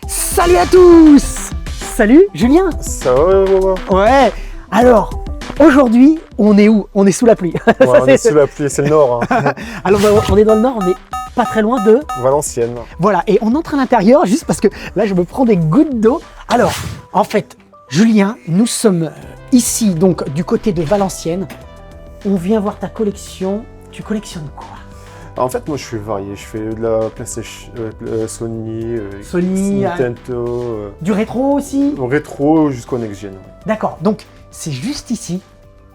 Salut à tous! Salut Julien! Ça va. Ouais, alors aujourd'hui on est où? On est sous la pluie. Ouais, on est sous la pluie, c'est le nord. Hein. Alors on est dans le nord, on est pas très loin de... Valenciennes. Voilà, et on entre à l'intérieur juste parce que là je me prends des gouttes d'eau. Alors, en fait, Julien, nous sommes ici donc du côté de Valenciennes. On vient voir ta collection. Tu collectionnes quoi? En fait, moi je suis varié. Je fais de la PlayStation, Sony, Nintendo, du rétro aussi? rétro jusqu'au next-gen. D'accord, donc c'est juste ici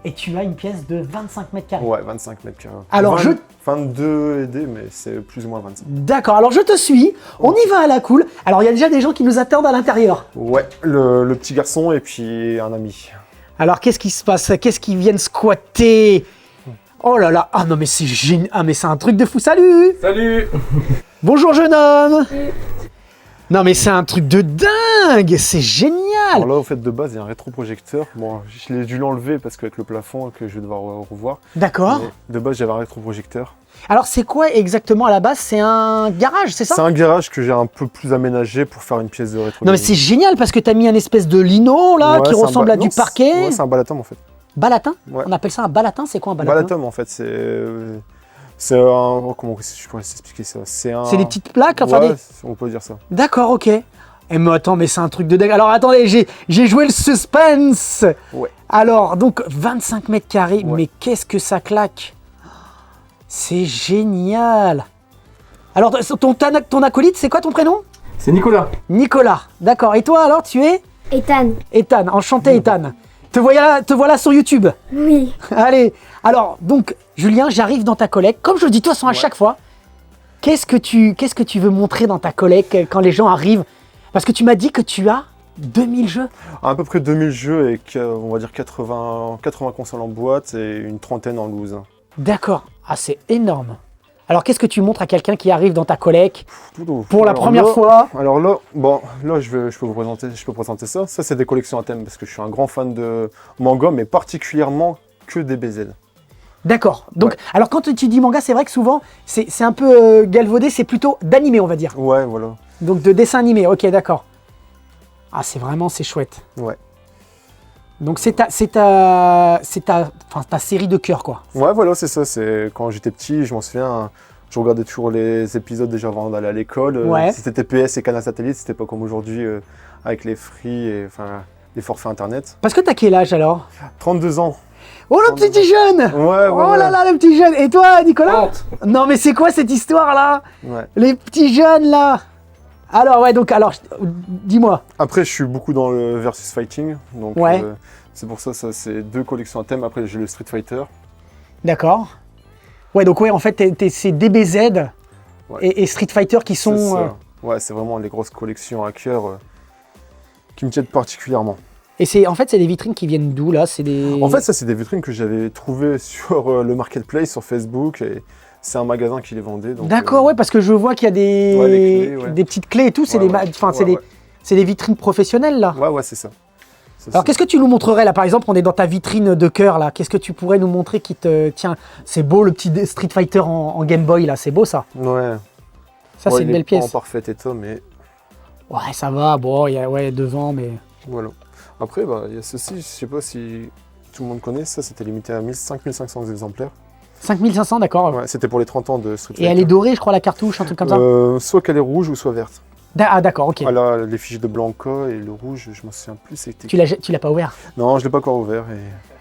et tu as une pièce de 25 mètres carrés. Ouais, 25 mètres carrés. Alors, 22 et des, mais c'est plus ou moins 25. D'accord, alors je te suis, on y va à la cool. Alors il y a déjà des gens qui nous attendent à l'intérieur. Ouais, le petit garçon et puis un ami. Alors qu'est-ce qui se passe? Qu'est-ce qu'ils viennent squatter? Oh là là, ah non mais c'est génial, ah mais c'est un truc de fou, salut! Salut! Bonjour jeune homme! Non mais c'est un truc de dingue, c'est génial! Alors là, au fait, de base, il y a un rétroprojecteur. Bon, je l'ai dû l'enlever parce qu'avec le plafond que je vais devoir revoir. D'accord. Mais de base, j'avais un rétroprojecteur. Alors c'est quoi exactement à la base? C'est un garage, c'est ça? C'est un garage que j'ai un peu plus aménagé pour faire une pièce de rétro. Non mais c'est génial parce que t'as mis un espèce de lino là Ouais, qui c'est un ressemble à du non, parquet. Ouais, c'est un balatum en fait. Balatin? Ouais. On appelle ça un balatin? C'est quoi un balatin? Balatum en fait, c'est un... Comment je pourrais expliquer ça? C'est C'est des petites plaques, enfin ouais, des... on peut dire ça. D'accord, ok. Eh mais attends, mais c'est un truc de dingue. Alors attendez, j'ai joué le suspense. Ouais. Alors, donc 25 mètres carrés, Ouais. mais qu'est-ce que ça claque? C'est génial. Alors, ton acolyte, c'est quoi ton prénom? C'est Nicolas. Nicolas. D'accord. Et toi alors, tu es? Ethan. Ethan. Enchanté Ethan. Te voilà sur YouTube. Oui. Allez. Alors, donc, Julien, j'arrive dans ta collecte. Comme je le dis de toute façon à chaque fois, qu'est-ce que tu veux montrer dans ta collecte quand les gens arrivent? Parce que tu m'as dit que tu as 2000 jeux. À peu près 2000 jeux et on va dire 80 consoles en boîte et une trentaine en loose. D'accord. Ah, c'est énorme. Alors, qu'est-ce que tu montres à quelqu'un qui arrive dans ta collecte pour la Alors première là- fois? Alors là, bon, là je peux présenter ça. Ça c'est des collections à thème parce que je suis un grand fan de manga, mais particulièrement que des BZ. D'accord. Donc, Ouais. alors quand tu dis manga, c'est vrai que souvent, c'est un peu galvaudé, c'est plutôt d'animé, on va dire. Ouais, voilà. Donc, de dessin animé. Ok, d'accord. Ah, c'est chouette. Ouais. Donc, c'est ta série de cœur, quoi. Ouais, voilà, c'est ça. C'est quand j'étais petit, je m'en souviens, je regardais toujours les épisodes déjà avant d'aller à l'école. Ouais. C'était TPS et Canal Satellite, c'était pas comme aujourd'hui avec les free et enfin les forfaits internet. Parce que t'as quel âge alors? 32 ans. Oh, le petit jeune! Ouais, Oh là là, le petit jeune! Et toi, Nicolas? Honte. Non, mais c'est quoi cette histoire-là? Ouais. Les petits jeunes, là! Alors, ouais, donc, alors, dis-moi. Après, je suis beaucoup dans le versus fighting, donc Ouais. c'est pour ça, c'est deux collections à thème. Après, j'ai le Street Fighter. D'accord. Ouais, donc, ouais, en fait, c'est DBZ Ouais. et Street Fighter qui C'est sont... ça. Ouais, c'est vraiment les grosses collections à cœur qui me tiennent particulièrement. Et en fait, c'est des vitrines qui viennent d'où, là? C'est des... En fait, ça, c'est des vitrines que j'avais trouvées sur le marketplace, sur Facebook, et c'est un magasin qui les vendait. donc, D'accord, ouais, parce que je vois qu'il y a des... Ouais, les clés, ouais. des petites clés et tout. C'est Ouais, des... ouais. Enfin, Ouais, ouais. c'est des vitrines professionnelles, là. Ouais, c'est ça. C'est Alors, ça. qu'est-ce que tu nous montrerais, là? Par exemple, on est dans ta vitrine de cœur, là. Qu'est-ce que tu pourrais nous montrer qui te... Tiens, c'est beau, le petit Street Fighter en Game Boy, là. C'est beau, ça. Ouais. Ça, Ouais, c'est il une est belle pas en pièce. parfait état, mais Ouais, ça va. Bon, il y a ouais, devant, mais... voilà. Après, bah, il y a ceci, je sais pas si tout le monde connaît, ça c'était limité à 5500 exemplaires. 5500, d'accord. Ouais, c'était pour les 30 ans de Street Et elle est dorée, je crois, la cartouche, un truc comme ça? Soit qu'elle est rouge ou soit verte. Ah, d'accord, ok. Ah, là, les fiches de Blanca et le rouge, je m'en souviens plus. C'était... Tu l'as pas ouvert? Non, je l'ai pas encore ouvert. Et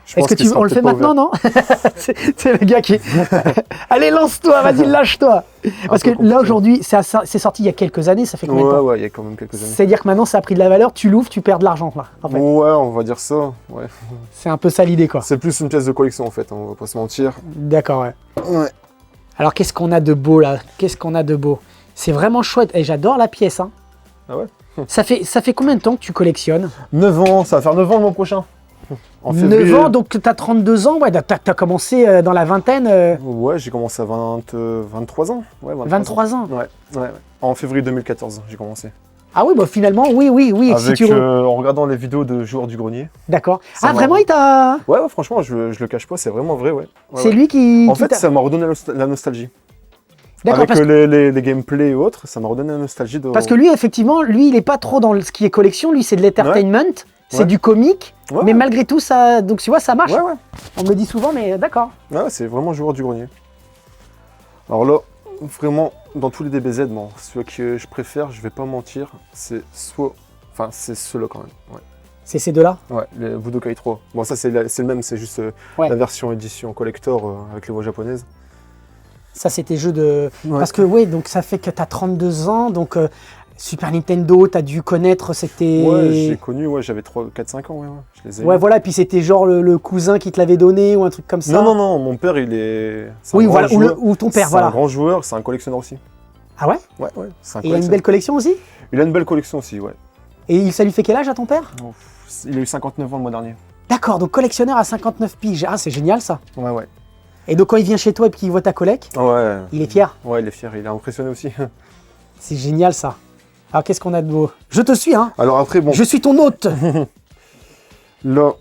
je Est-ce pense que qu'il sera on le fait peut-être pas maintenant, ouvert. non? C'est le gars qui... Allez, lance-toi, vas-y, lâche-toi. Parce que peu là, compliqué. aujourd'hui, c'est sorti il y a quelques années, ça fait combien de Ouais, temps? ouais, il y a quand même quelques années. C'est-à-dire que maintenant, ça a pris de la valeur, tu l'ouvres, tu perds de l'argent, là, en fait. Ouais, on va dire ça. Ouais. C'est un peu ça l'idée, quoi. C'est plus une pièce de collection en fait, on va pas se mentir. D'accord, ouais. Ouais. Alors, qu'est-ce qu'on a de beau, là? Qu'est-ce qu'on a de beau? C'est vraiment chouette. Et j'adore la pièce, hein. Ah ouais. Ça fait combien de temps que tu collectionnes? 9 ans, ça va faire 9 ans le mois prochain. En 9 février. ans, donc t'as 32 ans, ouais, t'as commencé dans la vingtaine, Ouais, j'ai commencé à 23 ans. Ouais, 23 ans. Ouais. En février 2014, j'ai commencé. Ah oui, bah finalement, oui. Avec, si tu... en regardant les vidéos de joueurs du grenier. D'accord. ça Ah, m'a- vraiment, il t'a... Ouais, franchement, je le cache pas, c'est vraiment vrai, ouais. Ouais, C'est ouais. lui qui... En qui fait, t'a- ça m'a redonné la nostalgie. D'accord, Avec parce, les gameplays et autres, ça m'a redonné la nostalgie de... parce que lui, effectivement, lui, il est pas trop dans ce qui est collection. Lui, c'est de l'entertainment, c'est Ouais. du comique. Ouais. Mais malgré tout, ça, donc tu vois, ça marche. Ouais, ouais. On me le dit souvent, mais d'accord. Ouais, c'est vraiment joueur du grenier. Alors là, vraiment, dans tous les DBZ, bon, celui que je préfère, je vais pas mentir, c'est soit... Enfin, c'est ceux-là quand même. Ouais, C'est ces deux-là. ouais, les Budokai 3. Bon, ça, c'est le même, c'est juste Ouais. la version édition collector avec les voix japonaises. Ça, c'était jeu de... Ouais. Parce que, ouais, donc ça fait que tu as 32 ans, donc Super Nintendo, tu as dû connaître, c'était... Ouais, j'ai connu, ouais, j'avais 4-5 ans, ouais, je les ai Ouais, eus. voilà, et puis c'était genre le cousin qui te l'avait donné ou un truc comme ça. Non, non, non, mon père, il est... c'est un Oui, grand voilà, joueur. ou ton père, C'est voilà. un grand joueur, c'est un collectionneur aussi. Ah ouais? Ouais, ouais, c'est un Et il a une collectionneur. belle collection aussi? Il a une belle collection aussi, ouais. Et ça lui fait quel âge à ton père? Oh, il a eu 59 ans le mois dernier. D'accord, donc collectionneur à 59 piges. Ah, c'est génial ça. Ouais, ouais. Et donc quand il vient chez toi et puis qu'il voit ta collect, Ouais. il est fier. Ouais, il est fier, il est impressionné aussi. C'est génial ça. Alors qu'est-ce qu'on a de beau? Je te suis, hein. Alors après, bon, Je suis ton hôte. là,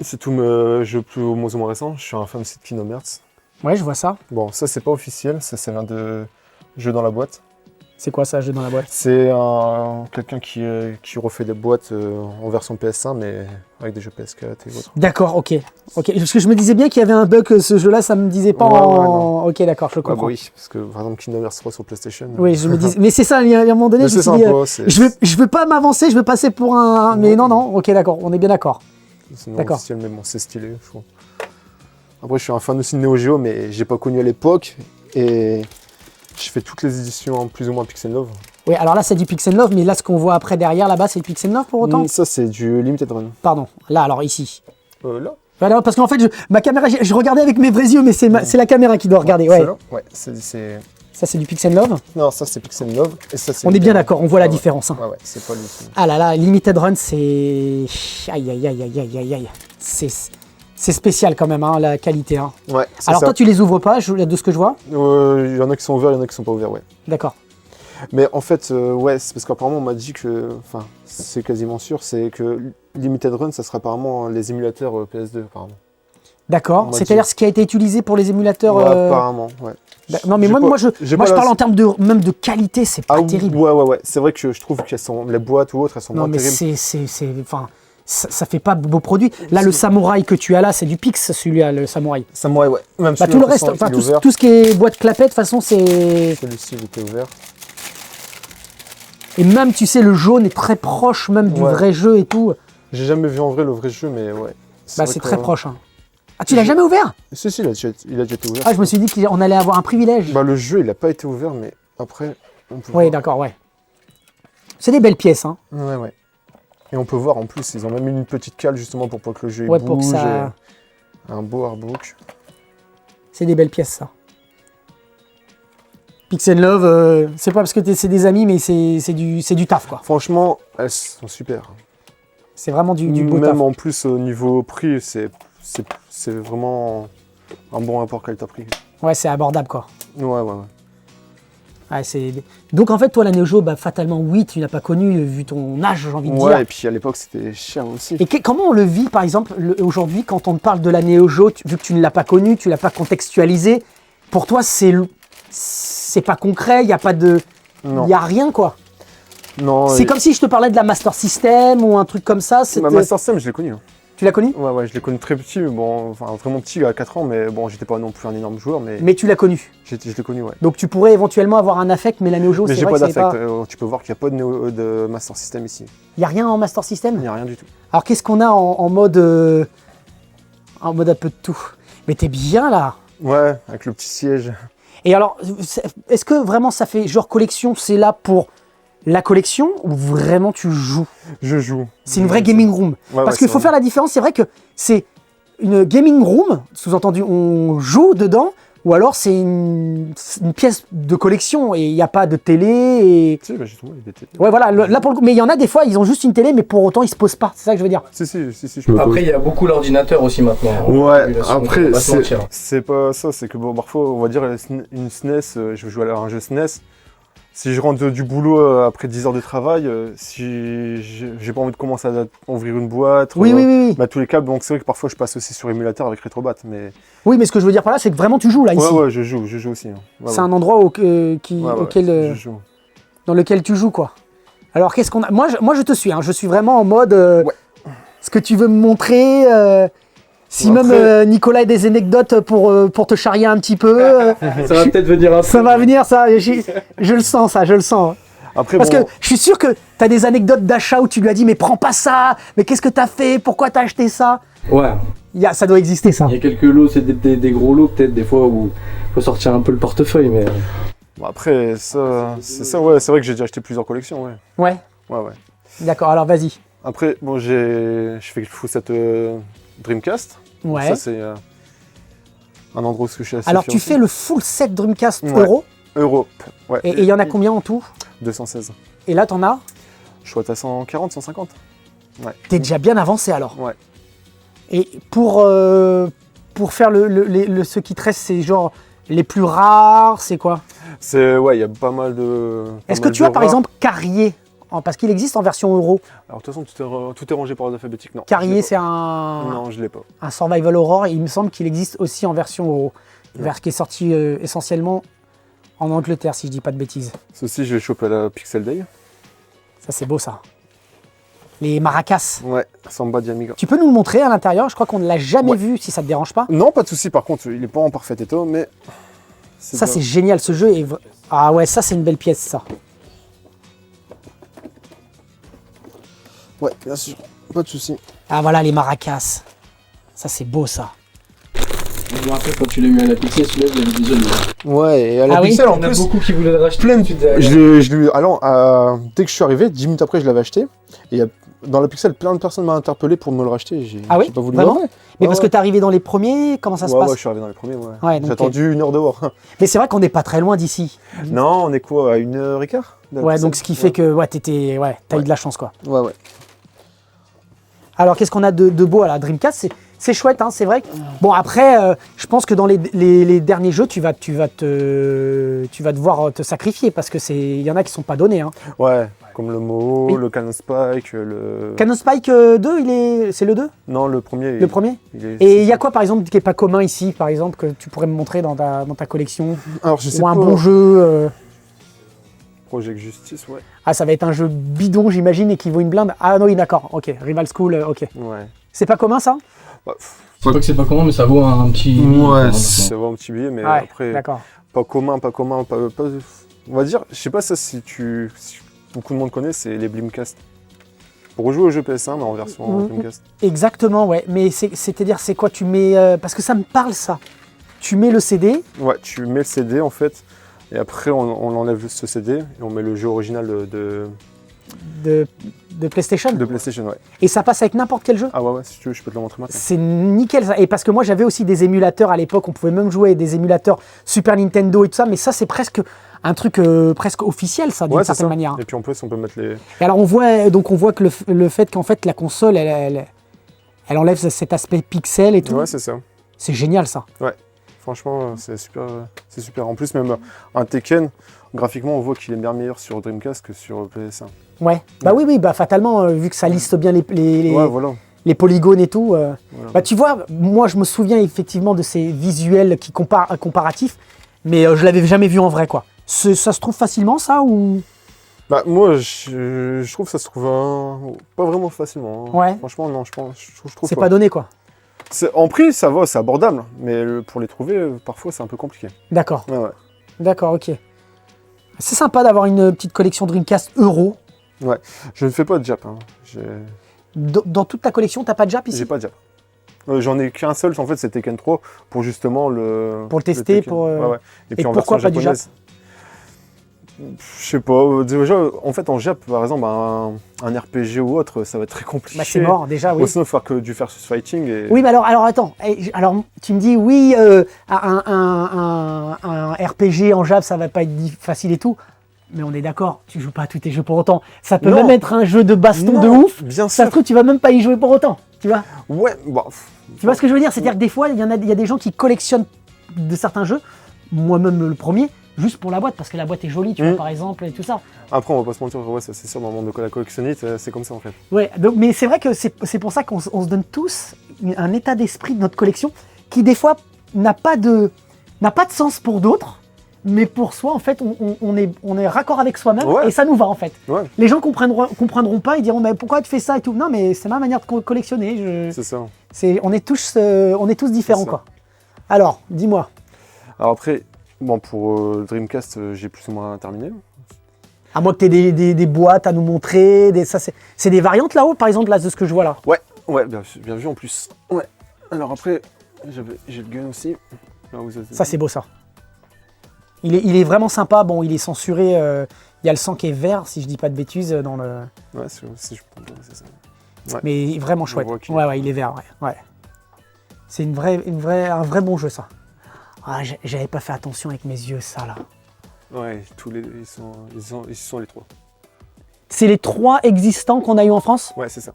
c'est tout mes jeux plus ou moins récents. Je suis un fan de Kingdom Hearts. Ouais, je vois ça. Bon, ça, c'est pas officiel, ça vient de jeux dans la boîte. C'est quoi ça, jeu dans la boîte? C'est quelqu'un qui refait des boîtes en version PS1, mais avec des jeux PS4 et autres. D'accord, ok. Ok, parce que je me disais bien qu'il y avait un bug, ce jeu-là, ça me disait pas Ouais, en... ok, d'accord, je Ah bah comprends. oui, parce que par exemple, Kingdom Hearts 3 sur PlayStation. Oui, je me disais... Mais c'est ça, il y a un moment donné, Mais je me c'est suis dit, sympa, c'est... je veux pas m'avancer, je veux passer pour un... Mais non, non, ok, d'accord, on est bien d'accord. C'est non D'accord. officiel, mais bon, c'est stylé, je trouve. Après, je suis un fan aussi de Neo Geo, mais j'ai pas connu à l'époque. Et je fais toutes les éditions en plus ou moins Pixel Love. Oui, alors là, c'est du Pixel Love, mais là, ce qu'on voit après derrière, là-bas, c'est du Pixel Love pour autant? Ça, c'est du Limited Run. Pardon, là, alors ici. Là Voilà, parce qu'en fait, ma caméra, je regardais avec mes vrais yeux, mais c'est la caméra qui doit regarder. Ouais. Celle-là Ouais, c'est... Ça, c'est du Pixel Love. Non, ça, c'est Pixel Love. Et ça, c'est On est bien Limited Run. d'accord, on voit la Ouais, différence. Hein. Ouais, ouais, c'est pas lui. Ah là là, Limited Run, c'est... Aïe, aïe, aïe, aïe, aïe, aïe, aïe. C'est spécial quand même, hein, la qualité. Hein. Ouais, c'est Alors ça. toi, tu les ouvres pas, de ce que je vois? Il y en a qui sont ouverts, il y en a qui sont pas ouverts, ouais. D'accord. Mais en fait, ouais, c'est parce qu'apparemment, on m'a dit que... Enfin, c'est quasiment sûr, c'est que Limited Run, ça sera apparemment les émulateurs PS2, apparemment. D'accord. On m'a C'est-à-dire dit. ce qui a été utilisé pour les émulateurs... Ouais, apparemment, ouais. Non, mais J'ai moi, pas- moi, je j'ai moi, pas je la- parle en termes de, même de qualité, c'est pas Ah oui, terrible. ouais. C'est vrai que je trouve que les boîtes ou autres, elles sont Non, moins mais terribles. enfin, ça fait pas de beaux produits. Là, le samouraï que tu as là, c'est du Pix, celui-là, le samouraï. Samouraï, ouais. Même Bah, celui-là, tout le de toute reste, façon, enfin, il est tout, ouvert. tout ce qui est boîte clapette, de toute façon, c'est... Celui-ci, il était ouvert. Et même, tu sais, le jaune est très proche même du Ouais. vrai jeu et tout. J'ai jamais vu en vrai le vrai jeu, mais ouais. Bah, vrai c'est que- très proche. Hein. Ah, tu l'as jamais ouvert? Si, il a déjà été ouvert. Ah, je me suis dit qu'on allait avoir un privilège. Bah, le jeu, il a pas été ouvert, mais après, on peut Oui, voir. d'accord, ouais. C'est des belles pièces, hein. Ouais. Et on peut voir, en plus, ils ont même mis une petite cale, justement, pour pas que le jeu il Ouais, pour que bouge. ça- et un beau artbook. C'est des belles pièces, ça. Pixel Love, c'est pas parce que c'est des amis, mais c'est du taf, quoi. Franchement, elles sont super. C'est vraiment du beau taf. Même en plus, au niveau prix, c'est vraiment un bon rapport qualité-prix. Ouais, c'est abordable, quoi. Ouais. Ouais, donc, en fait, toi, la Neo Geo, bah, fatalement, oui, tu n'as pas connu, vu ton âge, j'ai envie de Ouais, dire. et puis à l'époque, c'était cher aussi. Et comment on le vit, par exemple, aujourd'hui, quand on te parle de la Neo Geo, vu que tu ne l'as pas connue, tu ne l'as pas contextualisé, pour toi, c'est pas concret, il n'y a pas de... Non. Il n'y a rien, quoi. Non, C'est comme si je te parlais de la Master System ou un truc comme ça. Ma Master System, je l'ai connu. Hein. Tu l'as connu? Ouais, je l'ai connu très petit, bon, enfin vraiment petit, à 4 ans, mais bon, j'étais pas non plus un énorme joueur, mais Mais tu l'as connu. je l'ai connu, ouais. Donc tu pourrais éventuellement avoir un affect, mais la Neo Geo, Mais c'est j'ai vrai pas que c'est d'affect, pas... tu peux voir qu'il n'y a pas de Master System ici. Il n'y a rien en Master Il System? n'y a rien du tout. Alors qu'est-ce qu'on a en mode... en mode un peu de tout. Mais t'es bien, là. Ouais, avec le petit siège. Et alors, est-ce que vraiment ça fait genre collection, c'est là pour la collection ou vraiment tu joues? Je joue. C'est une vraie gaming room. Ouais, Parce qu'il faut c'est faire la différence, c'est vrai que c'est une gaming room, sous-entendu on joue dedans, ou alors c'est une pièce de collection et il n'y a pas de télé. Et... Si, bah justement, il y a des télés. Ouais, voilà, là pour le coup, mais il y en a des fois, ils ont juste une télé, mais pour autant ils se posent pas, c'est ça que je veux dire. Si, je peux Après, il y a beaucoup l'ordinateur aussi maintenant. Ouais, Population, après, on va se mentir. c'est pas ça, c'est que bon, parfois, on va dire une SNES, je veux jouer à un jeu SNES, Si je rentre du boulot après 10 heures de travail, si j'ai pas envie de commencer à ouvrir une boîte, Oui. mettre tous les câbles, donc c'est vrai que parfois je passe aussi sur émulateur avec Retrobat. Mais... Oui, mais ce que je veux dire par là, c'est que vraiment tu joues là, ici. Ouais, je joue aussi. Hein. Ouais, c'est un endroit auquel, je joue. dans lequel tu joues, quoi. Alors, qu'est-ce qu'on a? Moi, je te suis, hein. Je suis vraiment en mode... ce que tu veux me montrer... Si Après... même Nicolas a des anecdotes pour te charrier un petit peu... ça va peut-être venir un peu. Ça va venir, ça. Je le sens, ça, je le sens. Après, Parce que je suis sûr que tu as des anecdotes d'achat où tu lui as dit « Mais prends pas ça! Mais qu'est-ce que tu as fait? Pourquoi tu as acheté ça ?» Ouais. Ça doit exister, ça. Il y a quelques lots, c'est des gros lots peut-être des fois où il faut sortir un peu le portefeuille, mais... Bon, après, c'est ça, ouais. C'est vrai que j'ai déjà acheté plusieurs collections, ouais. Ouais. D'accord, alors vas-y. Après, bon, je fais cette Dreamcast. Ouais. Ça, c'est un endroit où je suis assez Alors, fier tu aussi. fais le full set Dreamcast Ouais. Euro. Europe, ouais. Et il y en a combien en tout? 216. Et là, t'en as? Je suis à 140, 150. Ouais. T'es déjà bien avancé, alors. Ouais. Et pour faire ce qui te reste, c'est genre les plus rares, c'est quoi? Ouais, il y a pas mal de... Est-ce que tu as, par exemple, Carrier? Parce qu'il existe en version Euro. Alors, de toute façon, tout est rangé par ordre alphabétique, non. Carrier, je l'ai c'est pas. Non, je l'ai pas. un Survival Horror. Et il me semble qu'il existe aussi en version Euro. Qui est sorti essentiellement en Angleterre, si je dis pas de bêtises. Ceci, je l'ai chopé à la Pixel Day. Ça, c'est beau, ça. Les maracas. Ouais, Samba Diamiga. Tu peux nous le montrer à l'intérieur? Je crois qu'on ne l'a jamais Ouais. vu, si ça te dérange pas. Non, pas de souci. Par contre, il est pas en parfait état, mais... Ça, c'est génial. Ce jeu est... Ah ouais, ça, c'est une belle pièce, ça. Ouais, bien sûr. Pas de souci. Ah voilà, les maracas. Ça, c'est beau, ça. Je me rappelle quand tu l'as eu à la Pixel, celui-là, je l'avais déjà eu. Ouais, et à la Ah oui. Pixel, en Il y en a plus... beaucoup qui voulaient le racheter. Plein de... Tu disais, Je l'ai eu... Alors, dès que je suis arrivé, 10 minutes après, je l'avais acheté. Et dans la Pixel, plein de personnes m'ont interpellé pour me le racheter. J'ai Ah oui, pas voulu. vraiment? Ouais. Mais parce que t'es arrivé dans les premiers, comment ça se passe? Ouais, je suis arrivé dans les premiers, ouais. Ouais, donc, J'ai attendu 1 heure dehors. Mais c'est vrai qu'on n'est pas très loin d'ici. Non, on est quoi, à 1h15 de la Ouais, Pixel. donc ce qui fait que t'as eu de la chance, quoi. Ouais. Alors, qu'est-ce qu'on a de beau à la Dreamcast? C'est chouette, hein, c'est vrai. Bon, après, je pense que dans les derniers jeux, tu vas devoir te sacrifier parce que il y en a qui sont pas donnés. Hein. Ouais, comme le Mo, Et- le Cannon Spike, le... Cannon Spike 2, c'est le 2? Non, le premier. Le premier? il est... Et il y a quoi, par exemple, qui est pas commun ici, par exemple, que tu pourrais me montrer dans ta collection? Alors, je sais Ou pas. un bon jeu Project Justice, ouais. Ah, ça va être un jeu bidon, j'imagine, et qui vaut une blinde. Ah non, oui, d'accord, ok. Rival School, ok. Ouais. C'est pas commun, ça? Bah, c'est pas que c'est pas commun, mais ça vaut un petit... c'est vraiment un petit billet, mais Ouais, après, d'accord. pas commun, on va dire, je sais pas ça si beaucoup de monde connaît, c'est les Blimcast. Pour rejouer au jeu PS1, mais en version Blimcast. Exactement, ouais. Mais c'est-à-dire, c'est quoi? Tu mets... parce que ça me parle, ça. Tu mets le CD. Ouais, tu mets le CD, en fait, et après, on enlève ce CD, et on met le jeu original De PlayStation. de PlayStation, ouais. Et ça passe avec n'importe quel jeu. Ah ouais, si tu veux, je peux te le montrer maintenant. C'est nickel, ça. Et parce que moi, j'avais aussi des émulateurs à l'époque. On pouvait même jouer avec des émulateurs Super Nintendo et tout ça. Mais ça, c'est presque un truc presque officiel, ça, d'une Ouais, c'est certaine ça. manière. Et puis en plus, on peut mettre les... Et alors, on voit que le fait qu'en fait, la console, elle enlève cet aspect pixel et tout. Ouais, c'est ça. C'est génial, ça. Franchement, c'est super, c'est super. En plus, même un Tekken, graphiquement, on voit qu'il est bien meilleur sur Dreamcast que sur PS1. Ouais. Bah oui, bah fatalement, vu que ça liste bien Ouais, voilà. les polygones et tout. Voilà. Bah tu vois, moi je me souviens effectivement de ces visuels qui comparatifs, mais je l'avais jamais vu en vrai, quoi. Ça se trouve facilement, ça, ou... Bah, moi, je trouve que ça se trouve pas vraiment facilement. Hein. Ouais. Franchement, non, je trouve C'est pas donné, quoi. En prix, ça va, c'est abordable. Mais pour les trouver, parfois, c'est un peu compliqué. D'accord. Ouais. D'accord, ok. C'est sympa d'avoir une petite collection Dreamcast Euro. Je ne fais pas de Jap. Hein. Dans toute ta collection, t'as pas de Jap ici? J'ai pas de Jap. J'en ai qu'un seul, en fait, c'est Tekken 3, pour justement le... Pour le tester, Tekken. pour... Ouais. Et puis en pourquoi version pas du Jap? japonaise. Je sais pas, déjà, en fait, en Jap, par exemple, un RPG ou autre, ça va être très compliqué. Bah c'est mort, déjà, oui. Ou sinon, il faut faire que du versus fighting. Et... Oui, mais alors attends. Alors, tu me dis, oui, un RPG en Jap, ça va pas être facile et tout. Mais on est d'accord, tu joues pas à tous tes jeux pour autant. Ça peut Non. même être un jeu de baston Non, de ouf. bien Ça se sûr. trouve, tu vas même pas y jouer pour autant. Tu vois? Ouais, bah... Tu vois ce que je veux dire? C'est-à-dire que des fois, il y a des gens qui collectionnent de certains jeux. Moi-même, le premier, juste pour la boîte, parce que la boîte est jolie, tu vois, par exemple, et tout ça. Après, on va pas se mentir, ouais, ça, c'est sûr, dans le monde de la collectionnite, c'est comme ça en fait. Ouais, donc, mais c'est vrai que c'est pour ça qu'on se donne tous un état d'esprit de notre collection qui, des fois, n'a pas de sens pour d'autres. Mais pour soi, en fait, on est raccord avec soi-même et ça nous va, en fait. Ouais. Les gens comprendront pas, ils diront mais pourquoi tu fais ça et tout. Non, mais c'est ma manière de collectionner. C'est ça. On est tous différents, quoi. Alors, dis-moi. Alors après, bon, pour le Dreamcast, j'ai plus ou moins terminé. À moins que tu aies des boîtes à nous montrer, c'est des variantes là-haut, par exemple, là, de ce que je vois là. Ouais, bien vu en plus. Ouais. Alors après, j'ai le gun aussi. Là, ça, c'est beau, ça. Il est vraiment sympa. Bon, il est censuré. Il y a le sang qui est vert, si je dis pas de bêtises, dans le... Ouais, si je prends bien, c'est ça. Ouais. Mais vraiment chouette. Ouais, il est vert, ouais. C'est un vrai bon jeu, ça. Ah, j'avais pas fait attention avec mes yeux, ça, là. Ouais, ils sont les 3. C'est les 3 existants qu'on a eu en France? Ouais, c'est ça.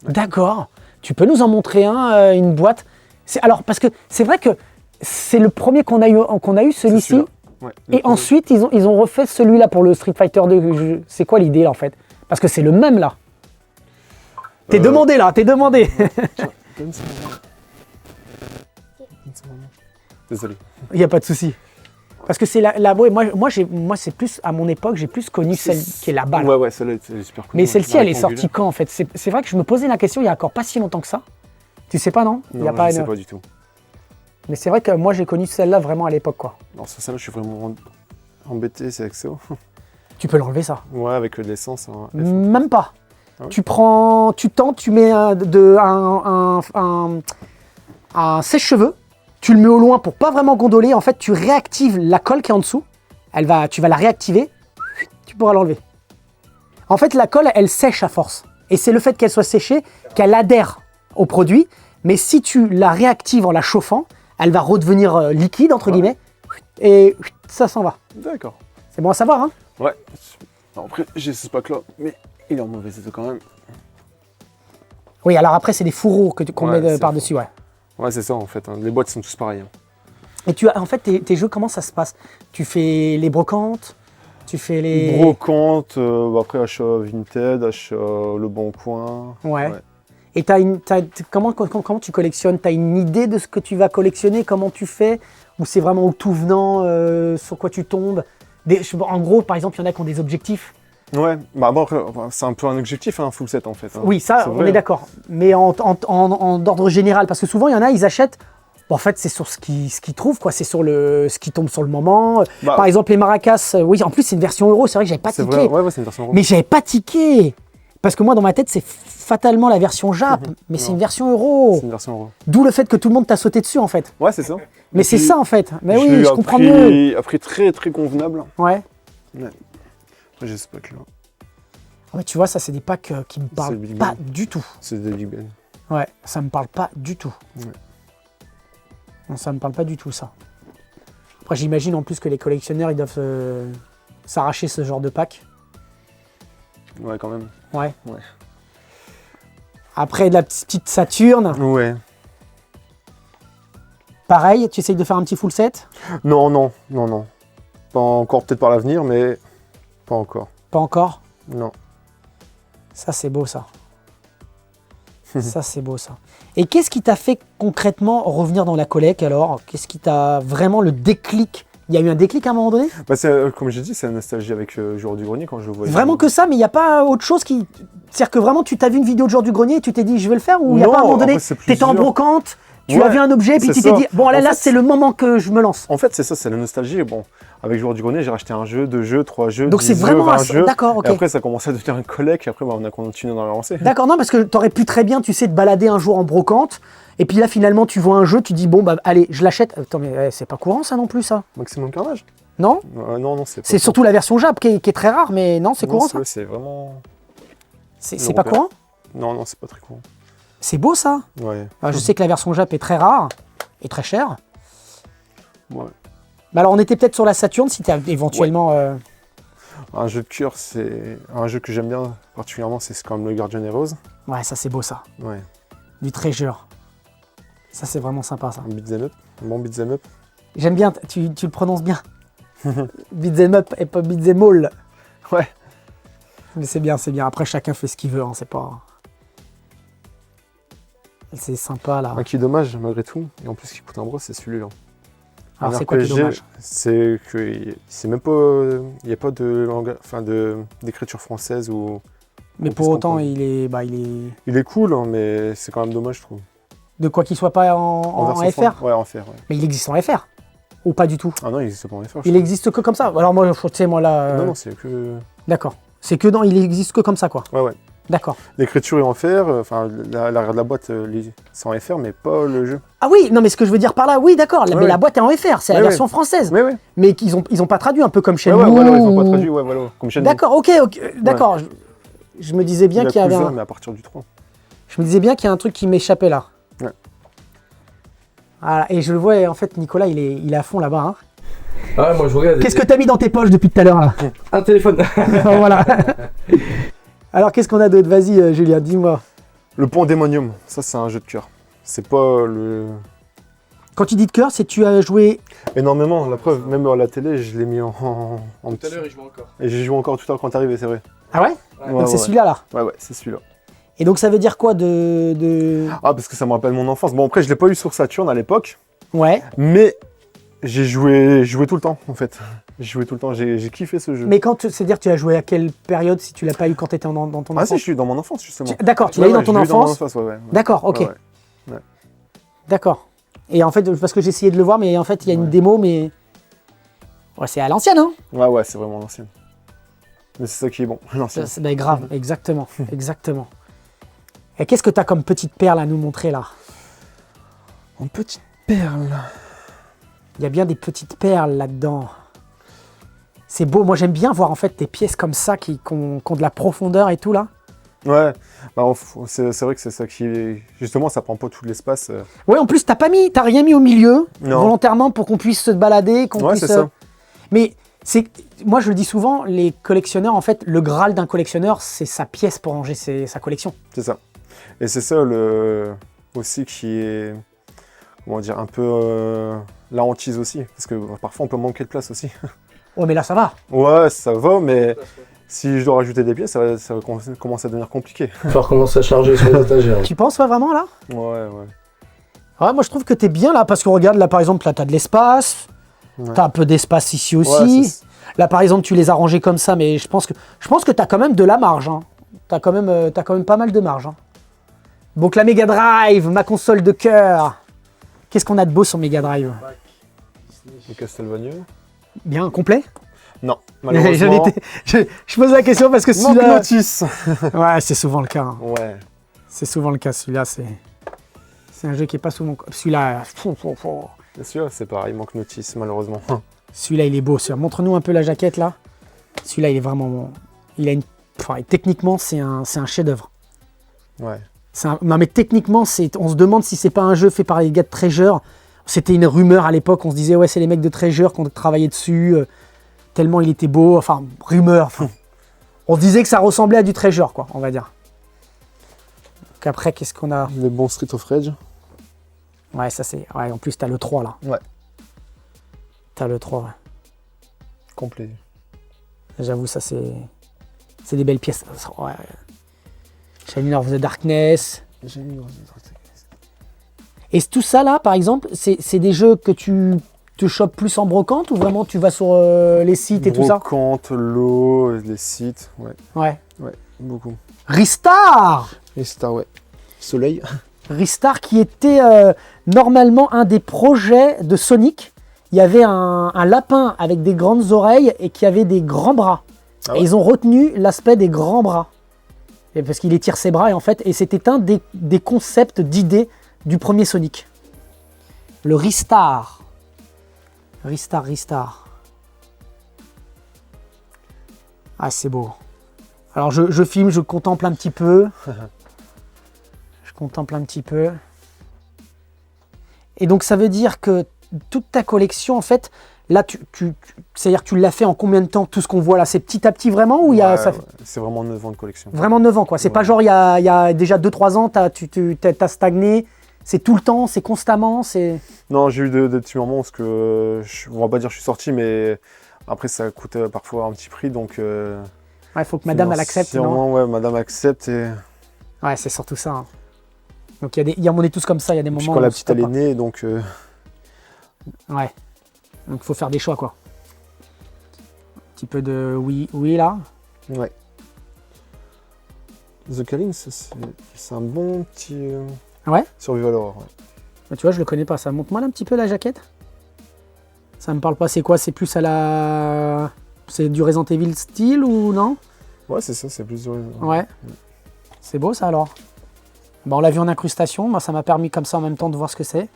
Ouais. D'accord. Tu peux nous en montrer une boîte? Alors, parce que c'est vrai que c'est le premier qu'on a eu celui-ci. Ouais, et ensuite, ils ont refait celui-là pour le Street Fighter 2. C'est quoi l'idée, là, en fait? Parce que c'est le même, là. T'es demandé, là, t'es demandé. Donne ça. Désolé. Il n'y a pas de souci. Parce que c'est moi, c'est plus, à mon époque, j'ai plus connu celle qui est là-bas. Là. Ouais, celle-là, elle est super cool. Mais celle-ci, elle est sortie quand, en fait? C'est vrai que je me posais la question il y a encore pas si longtemps que ça. Tu sais pas, non? Non, je sais pas du tout. Mais c'est vrai que moi, j'ai connu celle-là vraiment à l'époque, quoi. Non, sur celle-là, je suis vraiment embêté, c'est avec ça. Tu peux l'enlever, ça? Ouais, avec de l'essence. Hein, même pas. Ah ouais. Tu tentes, tu mets un sèche-cheveux, tu le mets au loin pour pas vraiment gondoler. En fait, tu réactives la colle qui est en dessous. Tu vas la réactiver, tu pourras l'enlever. En fait, la colle, elle sèche à force. Et c'est le fait qu'elle soit séchée qu'elle adhère au produit. Mais si tu la réactives en la chauffant, elle va redevenir liquide, entre guillemets, et ça s'en va. D'accord. C'est bon à savoir, hein? Ouais. Alors après, j'ai ce pack-là, mais il est en mauvais état quand même. Oui, alors après, c'est des fourreaux qu'on met par-dessus, ouais. Ouais, c'est ça, en fait. Hein. Les boîtes sont tous pareilles. Hein. Et en fait, tes jeux, comment ça se passe? Tu fais les brocantes? Tu fais les... Brocantes, après achat Vinted, achat Le Bon Coin. Ouais. Et comment tu collectionnes? Tu as une idée de ce que tu vas collectionner? Comment tu fais? Ou c'est vraiment au tout venant, sur quoi tu tombes? En gros, par exemple, il y en a qui ont des objectifs. Ouais, bah bon, c'est un peu un objectif, un full set en fait. Hein. Oui, ça, on est d'accord. Mais d'ordre général, parce que souvent, il y en a, ils achètent. Bon, en fait, c'est sur ce qu'ils trouvent, quoi. C'est sur ce qui tombe sur le moment. Par exemple, les maracas, oui, en plus, c'est une version euro. C'est vrai que j'avais pas tiqué. Ouais, c'est une version euro. Mais j'avais pas tiqué. Parce que moi, dans ma tête, c'est fatalement la version Jap. Mais c'est une version euro. C'est une version euro. D'où le fait que tout le monde t'a sauté dessus, en fait. Ouais, c'est ça. Mais c'est ça, en fait. Mais oui, je comprends mieux. À prix très, très convenable. Ouais. J'ai ce pack-là. Ouais, tu vois, ça, c'est des packs qui me parlent pas du tout. C'est des Big Ben. Ouais, ça me parle pas du tout. Ouais. Non, ça me parle pas du tout, ça. Après, j'imagine en plus que les collectionneurs, ils doivent s'arracher ce genre de pack. Ouais, quand même. Ouais. Après, de la petite Saturne. Ouais. Pareil, tu essayes de faire un petit full set? Non. Pas encore, peut-être par l'avenir, mais pas encore. Pas encore? Non. Ça, c'est beau, ça. Ça, c'est beau, ça. Et qu'est-ce qui t'a fait concrètement revenir dans la collecte, alors? Qu'est-ce qui t'a vraiment le déclic? Il y a eu un déclic à un moment donné? Comme j'ai dit, c'est la nostalgie avec Joueur du Grenier quand je le voyais. Vraiment que ça, mais il n'y a pas autre chose qui... C'est-à-dire que vraiment, tu t'as vu une vidéo de Joueur du Grenier et tu t'es dit, je vais le faire? Ou il n'y a pas à un moment donné, t'étais en brocante, tu as vu un objet, puis tu t'es dit, bon, là, c'est le moment que je me lance. En fait, c'est ça, c'est la nostalgie. Bon, avec Joueur du Grenier, j'ai racheté un jeu, 2 jeux, 3 jeux, donc 10 c'est vraiment 20 jeux. D'accord, ok. Et après, ça a commencé à devenir un collecte, et après, on a continué dans la lancée. D'accord, non, parce que tu aurais pu très bien, tu sais, te balader un jour en brocante, et puis là, finalement, tu vois un jeu, tu dis, bon, bah, allez, je l'achète. Attends, mais c'est pas courant, ça non plus, ça? Maximum Carnage? Non? Non, c'est pas. C'est surtout la version Jap qui est très rare, mais non, c'est courant, ça? C'est vraiment. C'est pas courant? Non, c'est pas très courant. C'est beau, ça? Ouais. Alors, je sais que la version Jap est très rare et très chère. Ouais. Bah alors, on était peut-être sur la Saturn, si tu as éventuellement... Un jeu de cœur, c'est un jeu que j'aime bien particulièrement, c'est comme le Guardian Heroes. Ouais, ça, c'est beau, ça. Ouais. Du Treasure. Ça, c'est vraiment sympa, ça. Un beat'em up, un bon beat'em up. J'aime bien, tu le prononces bien. Beat'em up et pas beat'em all. Ouais. Mais c'est bien, c'est bien. Après, chacun fait ce qu'il veut, hein, c'est pas... C'est sympa, là. Un qui est dommage, malgré tout. Et en plus, qui coûte un bras, c'est celui-là. Alors, Un c'est quoi qui est RPG, dommage? C'est que c'est même pas... Il n'y a pas de langage... Enfin, d'écriture française ou... Mais on pour puisse autant, comprendre. il est... Il est cool, hein, mais c'est quand même dommage, je trouve. De quoi qu'il soit pas en version FR? Ouais, en FR, ouais. Mais il existe en FR? Ou pas du tout? Ah non, il existe pas en FR, je Il trouve. existe que comme ça? Alors moi, tu sais, moi là... Non, non, c'est que... D'accord. C'est que dans... Il existe que comme ça, quoi. Ouais, ouais. D'accord. L'écriture est en FR, enfin, l'arrière de la boîte, c'est en FR, mais pas le jeu. Ah oui, non, mais ce que je veux dire par là, oui, d'accord. Mais Ouais. la boîte est en FR, c'est la Ouais, version française. Ouais, ouais. Mais ils ont pas traduit, un peu comme chez Ouais, nous. voilà, ils ont pas ou- traduit, ouais, voilà, comme Shenmue. D'accord, ok, d'accord. Je me disais bien qu'il y avait Yakuza, un... mais à partir du 3. Je me disais bien qu'il y a un truc qui m'échappait là. Ouais. Voilà, et je le vois, en fait, Nicolas, il est à fond là-bas. Hein. Ah, moi je regarde. Qu'est-ce que t'as mis dans tes poches depuis tout à l'heure là? Un téléphone. Voilà. Alors, qu'est-ce qu'on a d'autre? Vas-y, Julien, dis-moi. Le Pandemonium, ça c'est un jeu de cœur. C'est pas le... Quand tu dis de cœur, c'est que tu as joué... Énormément, la preuve, même à la télé, je l'ai mis en Tout à l'heure, il joue encore. Et j'ai joué encore tout à l'heure quand t'es arrivé, c'est vrai. Ah ouais? Ouais, Donc c'est ouais. celui-là là. Ouais, ouais, c'est celui-là. Et donc ça veut dire quoi de... Ah, parce que ça me rappelle mon enfance. Bon, après, je l'ai pas eu sur Saturn à l'époque, Ouais. mais j'ai joué tout le temps, en fait. J'ai joué tout le temps, j'ai kiffé ce jeu. Mais c'est-à-dire tu as joué à quelle période si tu l'as pas eu quand tu étais dans ton Ah enfance? si, je suis dans mon enfance, justement. D'accord, tu l'as eu dans ton je l'ai eu enfance. ouais, ouais. D'accord, ok. Ouais, ouais. D'accord. Et en fait, parce que j'ai essayé de le voir, mais en fait, il y a une Ouais. démo, mais... Ouais, c'est à l'ancienne, hein? Ouais, ouais, c'est vraiment l'ancienne. Mais c'est ça qui est bon, l'ancienne. Ben, grave, exactement, exactement. Et qu'est-ce que tu as comme petite perle à nous montrer là? En petite perle. Il y a bien des petites perles là-dedans. C'est beau, moi j'aime bien voir en fait des pièces comme ça qui ont de la profondeur et tout là. Ouais, bah, c'est vrai que c'est ça qui est... Justement, ça prend pas tout l'espace. Ouais, en plus t'as rien mis au milieu, Non. volontairement pour qu'on puisse se balader, qu'on Ouais, puisse... c'est ça. Mais moi je le dis souvent, les collectionneurs, en fait, le Graal d'un collectionneur, c'est sa pièce pour ranger sa collection. C'est ça. Et c'est ça aussi qui est, comment dire, un peu la hantise aussi. Parce que parfois on peut manquer de place aussi. Oh mais là ça va. Ouais, ça va, mais si je dois rajouter des pièces, ça va commencer à devenir compliqué. Il va falloir commencer à charger sur les étagères. Tu penses ouais, vraiment là? Ouais, ouais. Ouais, moi je trouve que t'es bien là, parce que regarde là par exemple, là t'as de l'espace, Ouais. t'as un peu d'espace ici Ouais, aussi. Là par exemple tu les as rangés comme ça, mais je pense que t'as quand même de la marge. Hein. T'as quand même pas mal de marge. Hein. Donc la Mega Drive, ma console de cœur. Qu'est-ce qu'on a de beau sur Mega Drive? Et Castlevania? Bien complet? Non, malheureusement. Je pose la question parce que Manque celui-là... notice. Ouais, c'est souvent le cas. Hein. Ouais. C'est souvent le cas, celui-là, c'est un jeu qui est pas souvent... Celui-là, Bien sûr, c'est pareil, manque notice, malheureusement. celui-là, il est beau. Montre-nous un peu la jaquette, là. Celui-là, il est vraiment... techniquement, c'est un chef-d'œuvre. Ouais. Non, mais techniquement, on se demande si c'est pas un jeu fait par les gars de Treasure. C'était une rumeur à l'époque, on se disait, ouais, c'est les mecs de Treasure qui ont travaillé dessus, tellement il était beau. Enfin, rumeur. On se disait que ça ressemblait à du Treasure, quoi, on va dire. Donc après, qu'est-ce qu'on a? Les bons Street of Rage. Ouais, ça c'est... Ouais, en plus, t'as le 3, là. Ouais. T'as le 3, ouais. Complet. J'avoue, ça c'est... C'est des belles pièces. Ouais. Shining of the Darkness. Et tout ça, là, par exemple, c'est des jeux que tu te chopes plus en brocante ou vraiment tu vas sur les sites et tout ça? Brocante, l'eau, les sites, ouais. Ouais. Ouais, beaucoup. Ristar! Et Star, ouais. Soleil. Ristar qui était normalement un des projets de Sonic. Il y avait un lapin avec des grandes oreilles et qui avait des grands bras. Ah ouais. Et ils ont retenu l'aspect des grands bras. Et parce qu'il étire ses bras et en fait, et c'était un des concepts d'idées du premier Sonic. Le Ristar. Ristar. Ah, c'est beau. Alors je filme, je contemple un petit peu. Et donc ça veut dire que toute ta collection, en fait, là, c'est-à-dire que tu l'as fait en combien de temps, tout ce qu'on voit là? C'est petit à petit vraiment ou il y a, ça fait... C'est vraiment 9 ans de collection. Vraiment 9 ans, quoi. C'est pas Ouais. genre il y a déjà 2-3 ans, t'as stagné. C'est tout le temps, c'est constamment, c'est... Non, j'ai eu des petits moments parce que, on va pas dire que je suis sorti, mais Après, ça coûte parfois un petit prix, donc... Ouais, faut que madame, elle accepte, non? financièrement, ouais, madame accepte et... Ouais, c'est surtout ça. Hein. Donc, on est tous comme ça, il y a des Puis moments quand où la on se petite, elle tape est née, donc... Ouais. Donc, il faut faire des choix, quoi. Un petit peu de oui, là. Ouais. The Calling, c'est un bon petit... Ouais. Survival horror, ouais. Bah, tu vois, je le connais pas. Ça montre-moi un petit peu la jaquette. Ça me parle pas. C'est quoi? C'est plus à la... C'est du Resident Evil style ou non? Ouais, c'est ça, c'est plus... Ouais. C'est beau, ça, alors. Bon, on l'a vu en incrustation. Moi, ça m'a permis, comme ça, en même temps, de voir ce que c'est.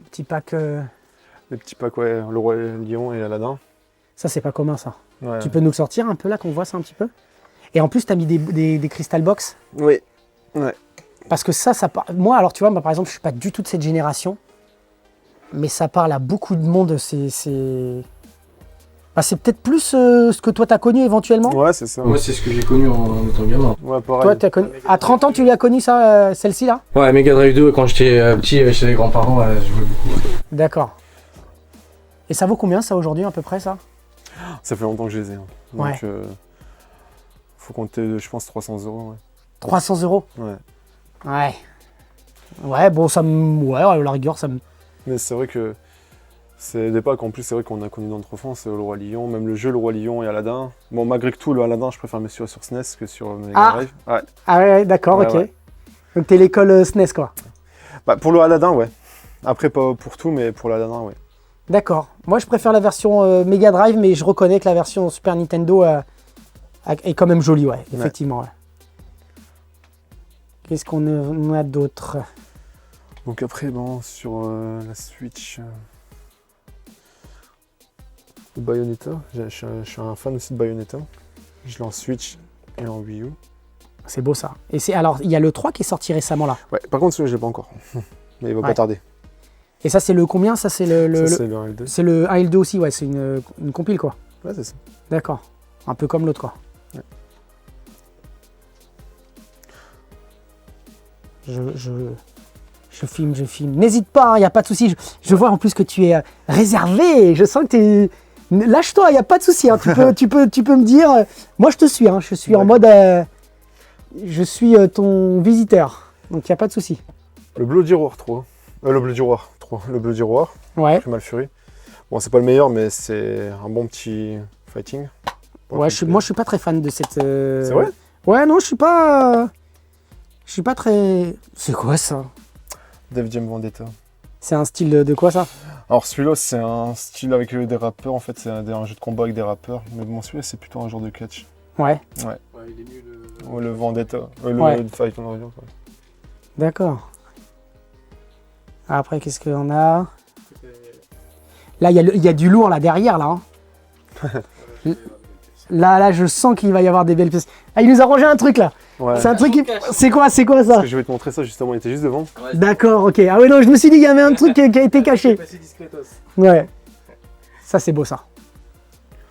Petit pack... Les petits packs, ouais, le Roi Lion et Aladdin. Ça, c'est pas commun, ça. Ouais. Tu peux nous le sortir un peu, là, qu'on voit ça un petit peu? Et en plus, tu as mis des Crystal Box. Oui. Ouais. Parce que ça moi, alors tu vois, moi, par exemple, je suis pas du tout de cette génération, mais ça parle à beaucoup de monde. C'est peut-être plus ce que toi, tu as connu éventuellement. Ouais, c'est ça. Moi, c'est ce que j'ai connu en étant gamin. Ouais, pareil. Toi, tu as connu... À 30 ans, tu l'as connu, ça, celle-ci, là? Ouais, Mega Drive 2, quand j'étais petit chez les grands-parents, je jouais beaucoup. D'accord. Et ça vaut combien, ça, aujourd'hui, à peu près, ça? Ça fait longtemps que je les ai. Hein. Donc, Ouais. faut compter, je pense, 300 €. Ouais. 300 €? Ouais. Ouais. Ouais, bon, ça me... Ouais, à la rigueur, ça me... Mais c'est vrai que c'est des packs, en plus, c'est vrai qu'on a connu dans notre enfance, le Roi Lion, même le jeu Le Roi Lion et Aladdin. Bon, malgré que tout, le Aladdin, je préfère sur SNES que sur Mega Drive. Ouais. Ah ouais, d'accord, Ouais, ok. ouais. Donc, t'es l'école SNES, quoi. Bah, pour le Aladdin, ouais. Après, pas pour tout, mais pour l'Aladdin, ouais. D'accord. Moi, je préfère la version Mega Drive, mais je reconnais que la version Super Nintendo est quand même jolie, ouais, effectivement. Ouais. Qu'est-ce qu'on a d'autre? Donc après, bon, sur la Switch, le Bayonetta, je suis un fan aussi de Bayonetta. Je l'ai en Switch et en Wii U. C'est beau, ça. Et alors, il y a le 3 qui est sorti récemment, là. Ouais, par contre, celui-là, je l'ai pas encore. Mais il va Ouais. pas tarder. Et ça, c'est le combien? Ça, c'est le... Ça, c'est le 1 et le 2. C'est le 1 et le 2 aussi, ouais. C'est une compile, quoi. Ouais, c'est ça. D'accord. Un peu comme l'autre, quoi. Ouais. Je filme. N'hésite pas, il n'y a pas de souci. Je vois en plus que tu es réservé. Je sens que tu es... Lâche-toi, il n'y a pas de souci. Hein. Tu peux me dire... Moi, je te suis. Hein. Je suis en mode... je suis ton visiteur. Donc, il n'y a pas de souci. Le Bloody Roar 3. Le Bloody Roar 3. Le Bloody Roar. Ouais. Primal Fury. Bon, c'est pas le meilleur, mais c'est un bon petit fighting. Ouais, moi, je suis pas très fan de cette... C'est vrai? Ouais, non, je suis pas... Je suis pas très... C'est quoi, ça? Def Jam Vendetta. C'est un style de quoi, ça? Alors celui-là, c'est un style avec des rappeurs. En fait, c'est un jeu de combat avec des rappeurs. Mais bon, celui-là, c'est plutôt un genre de catch. Ouais. Ouais, il est mieux Ouais, le Vendetta. Le Ouais. Fight on Review. D'accord. Après, qu'est-ce qu'on a? Là, il y a du lourd là derrière, là. Hein. Là, je sens qu'il va y avoir des belles pièces. Ah, il nous a rangé un truc, là. Ouais. C'est un truc qui... C'est quoi ça? Parce que je vais te montrer ça justement, il était juste devant. D'accord, ok. Ah oui, non, je me suis dit qu'il y avait un truc qui a été caché. Ouais. Ça, c'est beau, ça.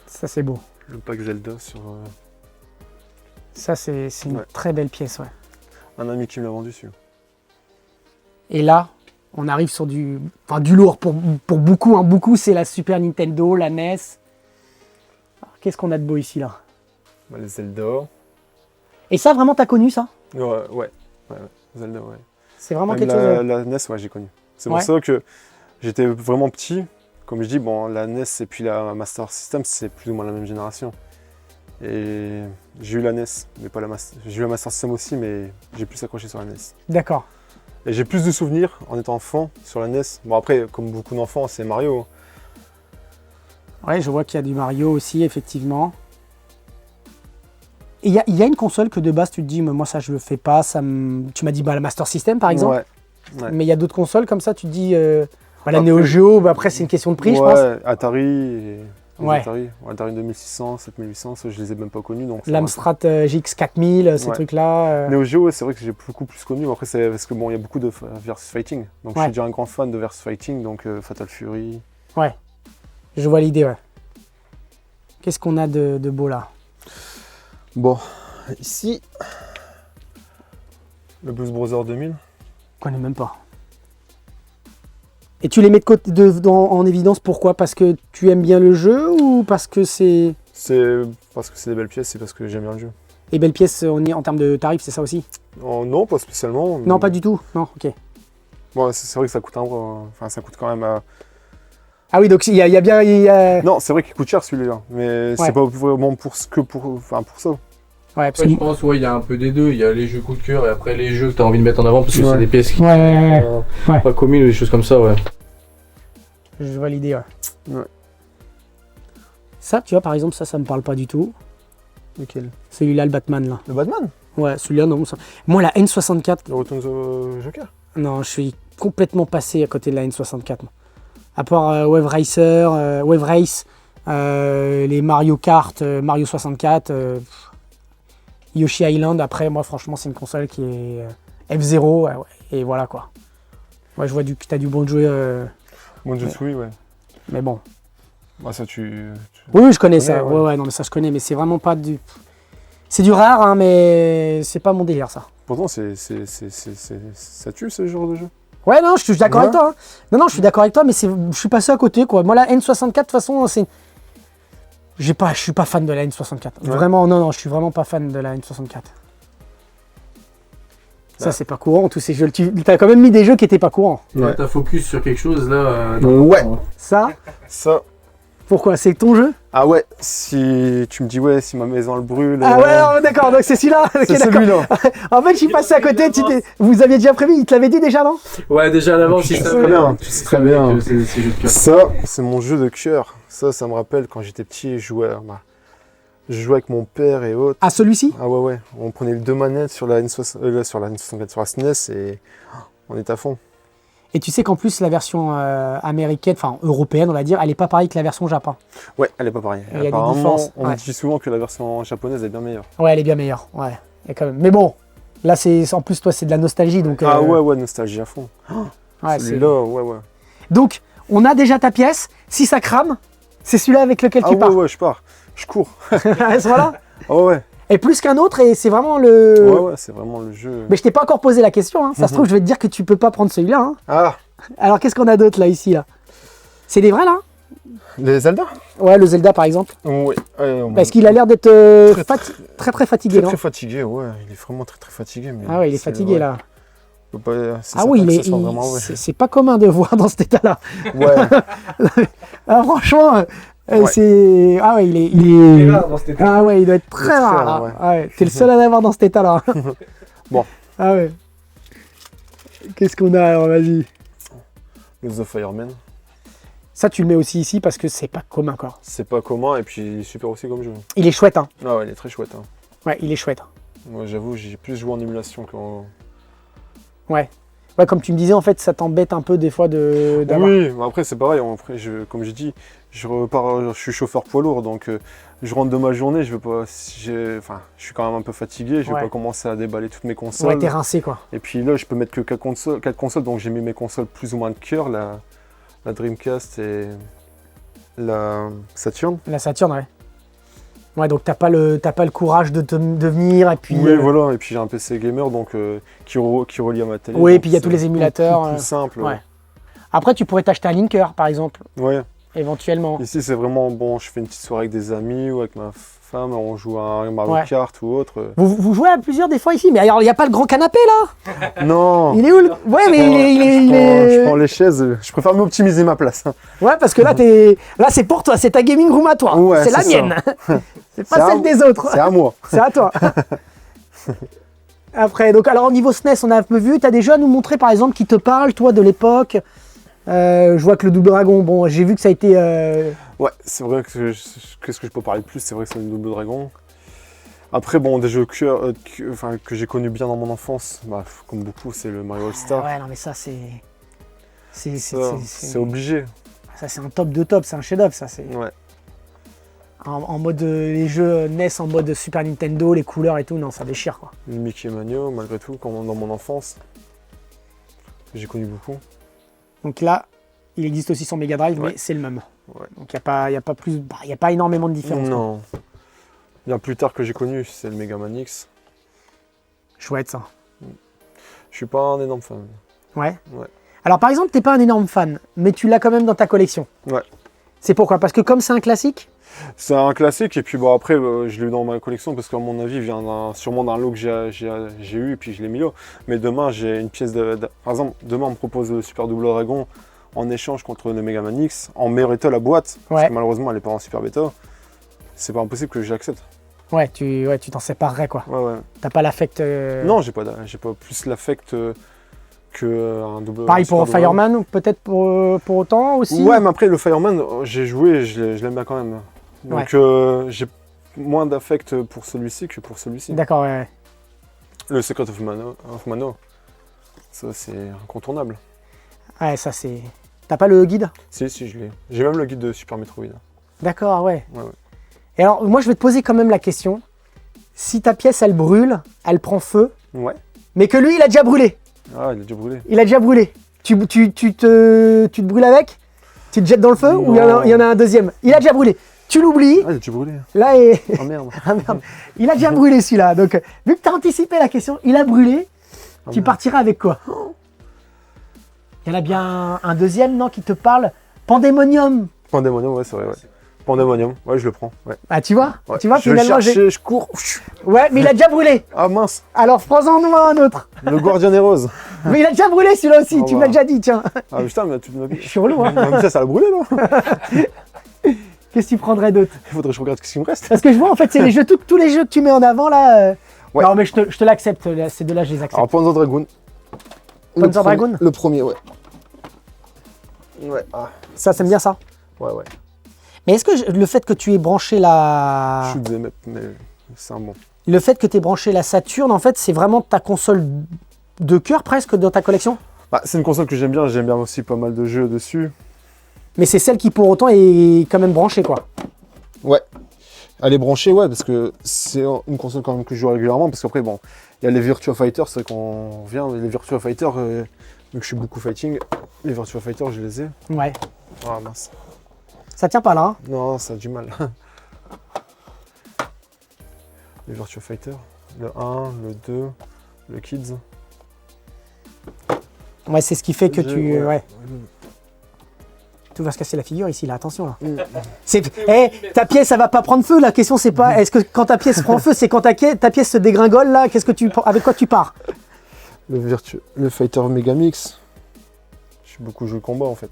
Ça, c'est beau. Le pack Zelda sur Ça, c'est une Ouais. très belle pièce, ouais. un ami qui me l'a vendu celui. Et là, on arrive sur du lourd pour beaucoup. Hein. Beaucoup, c'est la Super Nintendo, la NES. Alors, qu'est-ce qu'on a de beau ici, là? Bah, les Zelda. Et ça, vraiment, t'as connu ça? Ouais. Zelda, ouais. C'est vraiment Même quelque chose... la NES, ouais, j'ai connu. C'est Ouais. pour ça que j'étais vraiment petit. Comme je dis, bon, la NES et puis la Master System, c'est plus ou moins la même génération. Et j'ai eu la NES, mais pas la Master. J'ai eu la Master System aussi, mais j'ai plus accroché sur la NES. D'accord. Et j'ai plus de souvenirs en étant enfant sur la NES. Bon, après, comme beaucoup d'enfants, c'est Mario. Ouais, je vois qu'il y a du Mario aussi, effectivement. Et il y a une console que de base, tu te dis, mais moi, ça, je le fais pas. Tu m'as dit la Master System, par exemple. Ouais. Mais il y a d'autres consoles comme ça, tu te dis, la Après- Neo Geo, après, c'est une question de prix, je pense. Atari et... les Ouais. Atari 2600, 7800, ça, je les ai même pas connus. Donc L'Amstrad GX 4000, ces Ouais. trucs-là. Neo Geo, c'est vrai que j'ai beaucoup plus connu. Après, c'est parce que bon, il y a beaucoup de versus fighting. Donc, je Ouais. suis déjà un grand fan de versus fighting. Donc, Fatal Fury. Ouais, je vois l'idée, ouais. Qu'est-ce qu'on a de beau là? Bon, ici, le Blues Brothers 2000. Je connais même pas. Et tu les mets de côté, en évidence, pourquoi? Parce que tu aimes bien le jeu ou parce que c'est... C'est parce que c'est des belles pièces, c'est parce que j'aime bien le jeu. Et belles pièces en termes de tarifs, c'est ça aussi? Oh, non, pas spécialement. Non, pas du tout. Non, ok. Bon, c'est vrai que ça coûte enfin, ça coûte quand même. Ah oui, donc il y a bien... Non, c'est vrai qu'il coûte cher celui-là, mais c'est pas vraiment pour ça. Ouais, parce Ouais, que... je pense, il y a un peu des deux. Il y a les jeux coup de cœur et après les jeux que tu as envie de mettre en avant parce que Ouais. c'est des pièces qui Ouais. sont pas communes ou des choses comme ça, ouais. Je vois l'idée, Ouais. Ça, tu vois, par exemple, ça me parle pas du tout. Lequel? Celui-là, le Batman, là. Le Batman? Ouais, celui-là, non. Moi, la N64, Le Return of the Joker? non, je suis complètement passé à côté de la N64. Moi. À part Wave Race, les Mario Kart, Mario 64, Yoshi Island. Après, moi, franchement, c'est une console qui est F0, et voilà, quoi. Ouais, je vois que t'as du bon jeu, Monjutsu, ouais. mais bon. Bah, ça, Oui, je connais ça. connais, ouais. Ouais, non, mais ça, je connais, mais c'est vraiment pas du... C'est du rare, hein, mais c'est pas mon délire, ça. Pourtant, ça tue ce genre de jeu. Ouais, non, je suis d'accord Ouais. avec toi. Hein. Non, je suis d'accord avec toi, mais je suis passé à côté, quoi. Moi, la N64, de toute façon, c'est... Je suis pas fan de la N64. Ouais. Vraiment, non, je suis vraiment pas fan de la N64. Ça, Ouais. c'est pas courant, tous ces jeux. Tu as quand même mis des jeux qui étaient pas courants. Là, Ouais. t'as focus sur quelque chose là. Ouais. Ça, Ça. pourquoi? C'est ton jeu? Ah ouais, si tu me dis ouais, si ma maison elle brûle. Ah ouais, non, d'accord, donc c'est celui-là. Ok, c'est d'accord. celui-là. En fait, je suis passé à côté. Vous aviez déjà prévu, il te l'avait dit déjà, non? Ouais, déjà à l'avance, Tu si sais ça très bien, tu sais très bien. C'est jeux de cœur. Ça, c'est mon jeu de cœur. Ça me rappelle quand j'étais petit, je jouais avec mon père et autres. Ah, celui-ci? Ah ouais, on prenait les deux manettes sur la N64, sur la SNES et on était à fond. Et tu sais qu'en plus, la version américaine, enfin européenne, on va dire, elle est pas pareille que la version Japon. Ouais, elle est pas pareille. Il y a des Apparemment, différences, on ouais. dit souvent que la version japonaise est bien meilleure. Ouais, elle est bien meilleure. Ouais, il y a quand même. Mais bon, là, en plus, toi, c'est de la nostalgie, donc. Ah ouais, nostalgie à fond. Ouais, Celui-là, ouais. donc, on a déjà ta pièce. Si ça crame, c'est celui-là avec lequel Ah tu pars. ouais, je pars. Je cours. Voilà. Ah ouais. Et plus qu'un autre, et c'est vraiment le. Ouais, c'est vraiment le jeu. Mais je t'ai pas encore posé la question. Hein. Ça se trouve, je vais te dire que tu peux pas prendre celui-là. Hein. Ah, Alors, qu'est-ce qu'on a d'autre là, ici là? C'est des vrais là? les Zelda? Ouais, le Zelda par exemple. Oui. Parce qu'il a l'air d'être très fatigué, non? Très fatigué, ouais. Il est vraiment très fatigué. Mais Ah ouais, il est fatigué ouais. là. On peut pas- c'est Ah sympa oui, que mais ça soit vraiment, ouais. c'est pas commun de voir dans cet état-là. Ouais. Ah, franchement, Ouais. c'est. Ah ouais, il est. dans cet état. Ah ouais, il doit être très très rare. rare, Là. ouais. Ah ouais, t'es le seul à l'avoir dans cet état-là. Bon. Ah ouais. Qu'est-ce qu'on a alors, vas-y. The Fireman. Ça, tu le mets aussi ici parce que c'est pas commun encore. C'est pas commun et puis il est super aussi comme jeu. Il est chouette, hein. Ah ouais, il est très chouette. Hein. Ouais, il est chouette. Moi, j'avoue, j'ai plus joué en émulation qu'en. Ouais. Ouais, comme tu me disais, en fait, ça t'embête un peu des fois d'avoir. Oui, mais après, c'est pareil. Après, comme j'ai dit, je suis chauffeur poids lourd, donc je rentre de ma journée, je veux pas. Enfin, je suis quand même un peu fatigué, je vais Ouais. pas commencer à déballer toutes mes consoles. Ouais, t'es rincé, quoi. Et puis là, je peux mettre que 4 consoles, donc j'ai mis mes consoles plus ou moins de cœur, la Dreamcast et la Saturn. La Saturn, ouais. Ouais, donc t'as pas le courage de venir et puis. Oui, voilà, et puis j'ai un PC gamer donc qui relie à ma télé. Oui, et donc puis il y a tous c'est les émulateurs. Plus simple. Ouais. Après, tu pourrais t'acheter un linker, par exemple, Ouais. éventuellement. Ici, c'est vraiment bon. Je fais une petite soirée avec des amis ou avec ma femme, on joue à un Mario Ouais. Kart ou autre. Vous jouez à plusieurs des fois ici, mais alors il n'y a pas le grand canapé là. Non. Il est où le... Ouais, mais Je prends les chaises. Je préfère m'optimiser ma place. Ouais, parce que là là c'est pour toi, c'est ta gaming room à toi. Ouais, c'est la c'est ça. mienne. C'est C'est pas à celle vous. des autres. C'est à moi. C'est à toi. Après, donc alors au niveau SNES, on a un peu vu. T'as des jeux à nous montrer par exemple qui te parlent, toi, de l'époque. Je vois que le Double Dragon, bon, j'ai vu que ça a été. Ouais, c'est vrai que qu'est-ce que je peux parler de plus, c'est vrai que c'est le Double Dragon. Après, bon, des jeux que j'ai connus bien dans mon enfance, bah, comme beaucoup, c'est le Mario All-Star. Ouais, non, mais ça c'est. C'est obligé. Ça c'est un top de top, c'est un chef-d'œuvre, ça c'est. Ouais. En mode les jeux NES en mode Super Nintendo, les couleurs et tout, non, ça déchire quoi. Le Mickey Mania, malgré tout, dans mon enfance, j'ai connu beaucoup. Donc là, il existe aussi sur Mega Drive, Ouais. mais c'est le même. Ouais. Donc il n'y a pas énormément de différence. quoi. Non. Bien plus tard que j'ai connu, c'est le Mega Man X. Chouette ça. Je suis pas un énorme fan. Ouais. Ouais. Alors par exemple, t'es pas un énorme fan, mais tu l'as quand même dans ta collection. Ouais. C'est pourquoi? Parce que comme c'est un classique. C'est un classique, et puis bon, après, je l'ai eu dans ma collection parce qu'à mon avis, il vient sûrement d'un lot que j'ai eu, et puis je l'ai mis là. Mais demain, j'ai une pièce Par exemple, demain, on me propose le Super Double Dragon en échange contre le Mega Man X, en meilleur état la boîte, parce Ouais. que malheureusement, elle est pas en super bêta. C'est pas impossible que j'accepte. Ouais, tu t'en séparerais quoi. Ouais, ouais. T'as pas l'affect. Non, j'ai pas plus l'affect que un double. Pareil un Super pour Double Fireman, peut-être pour autant aussi. Ouais, mais après, le Fireman, j'ai joué, je l'aime bien quand même. Donc, j'ai moins d'affect pour celui-ci que pour celui-ci. D'accord, ouais. Le Secret of Mana, ça c'est incontournable. Ouais, ça c'est. T'as pas le guide? Si, je l'ai. J'ai même le guide de Super Metroid. D'accord, ouais. Ouais. Et alors, moi je vais te poser quand même la question. Si ta pièce elle brûle, elle prend feu, Ouais. mais que lui il a déjà brûlé. Ah, il a déjà brûlé. Il a déjà brûlé. Tu te brûles avec? Tu te jettes dans le feu ou il y en a un deuxième? Il a déjà brûlé. Tu l'oublies. Ah, il a déjà brûlé. Là, et... Oh merde. ah merde. Il a déjà brûlé celui-là. Donc, vu que tu as anticipé la question, il a brûlé. Ah, Tu merde. partiras avec quoi? Il y en a bien un deuxième, non, qui te parle. Pandemonium. Pandemonium, ouais, c'est vrai, ouais. Pandemonium, ouais, je le prends. Ouais. Ah, tu vois? Ouais. Tu vois, je finalement, cherchais, je cours. Ouais, mais il a déjà brûlé. Ah mince, Alors, prends-en nous un autre. le Guardian et Rose. Mais il a déjà brûlé celui-là aussi. Oh, Tu bah. m'as déjà dit, tiens. Ah putain, mais tu me Je suis relou, hein. Mais ça a brûlé là. Qu'est-ce que tu prendrais d'autre? Il faudrait que je regarde ce qu'il me reste. Parce que je vois, en fait, c'est les jeux, tous les jeux que tu mets en avant là. Ouais. Non, mais je te l'accepte. Ces deux-là, je les accepte. Alors, Panzer Dragoon. Panzer Dragoon? Le premier, ouais. Ouais, ah. Ça, c'est bien ça. Ouais, ouais. Mais est-ce que le fait que tu aies branché la. Shoot them up, mais c'est un bon. Le fait que tu aies branché la Saturn, en fait, c'est vraiment ta console de cœur presque dans ta collection? Bah, c'est une console que j'aime bien aussi pas mal de jeux dessus. Mais c'est celle qui pour autant est quand même branchée quoi. Ouais. Elle est branchée, ouais, parce que c'est une console quand même que je joue régulièrement, parce qu'après, bon, il y a les Virtua Fighter, c'est vrai qu'on revient, les Virtua Fighter, vu que je suis beaucoup fighting, les Virtua Fighter, je les ai. Ouais. Ah mince. Ça tient pas là, hein? Non, ça a du mal. Les Virtua Fighter, le 1, le 2, le Kids. Ouais, c'est ce qui fait que tu. Ouais. Ouais. Tout va se casser la figure ici, là, attention là. Mm. Ta pièce, ça va pas prendre feu, la question c'est pas est-ce que quand ta pièce prend feu, c'est quand ta pièce se dégringole là, avec quoi tu pars? Le Fighter Megamix. Je suis beaucoup joué combat en fait.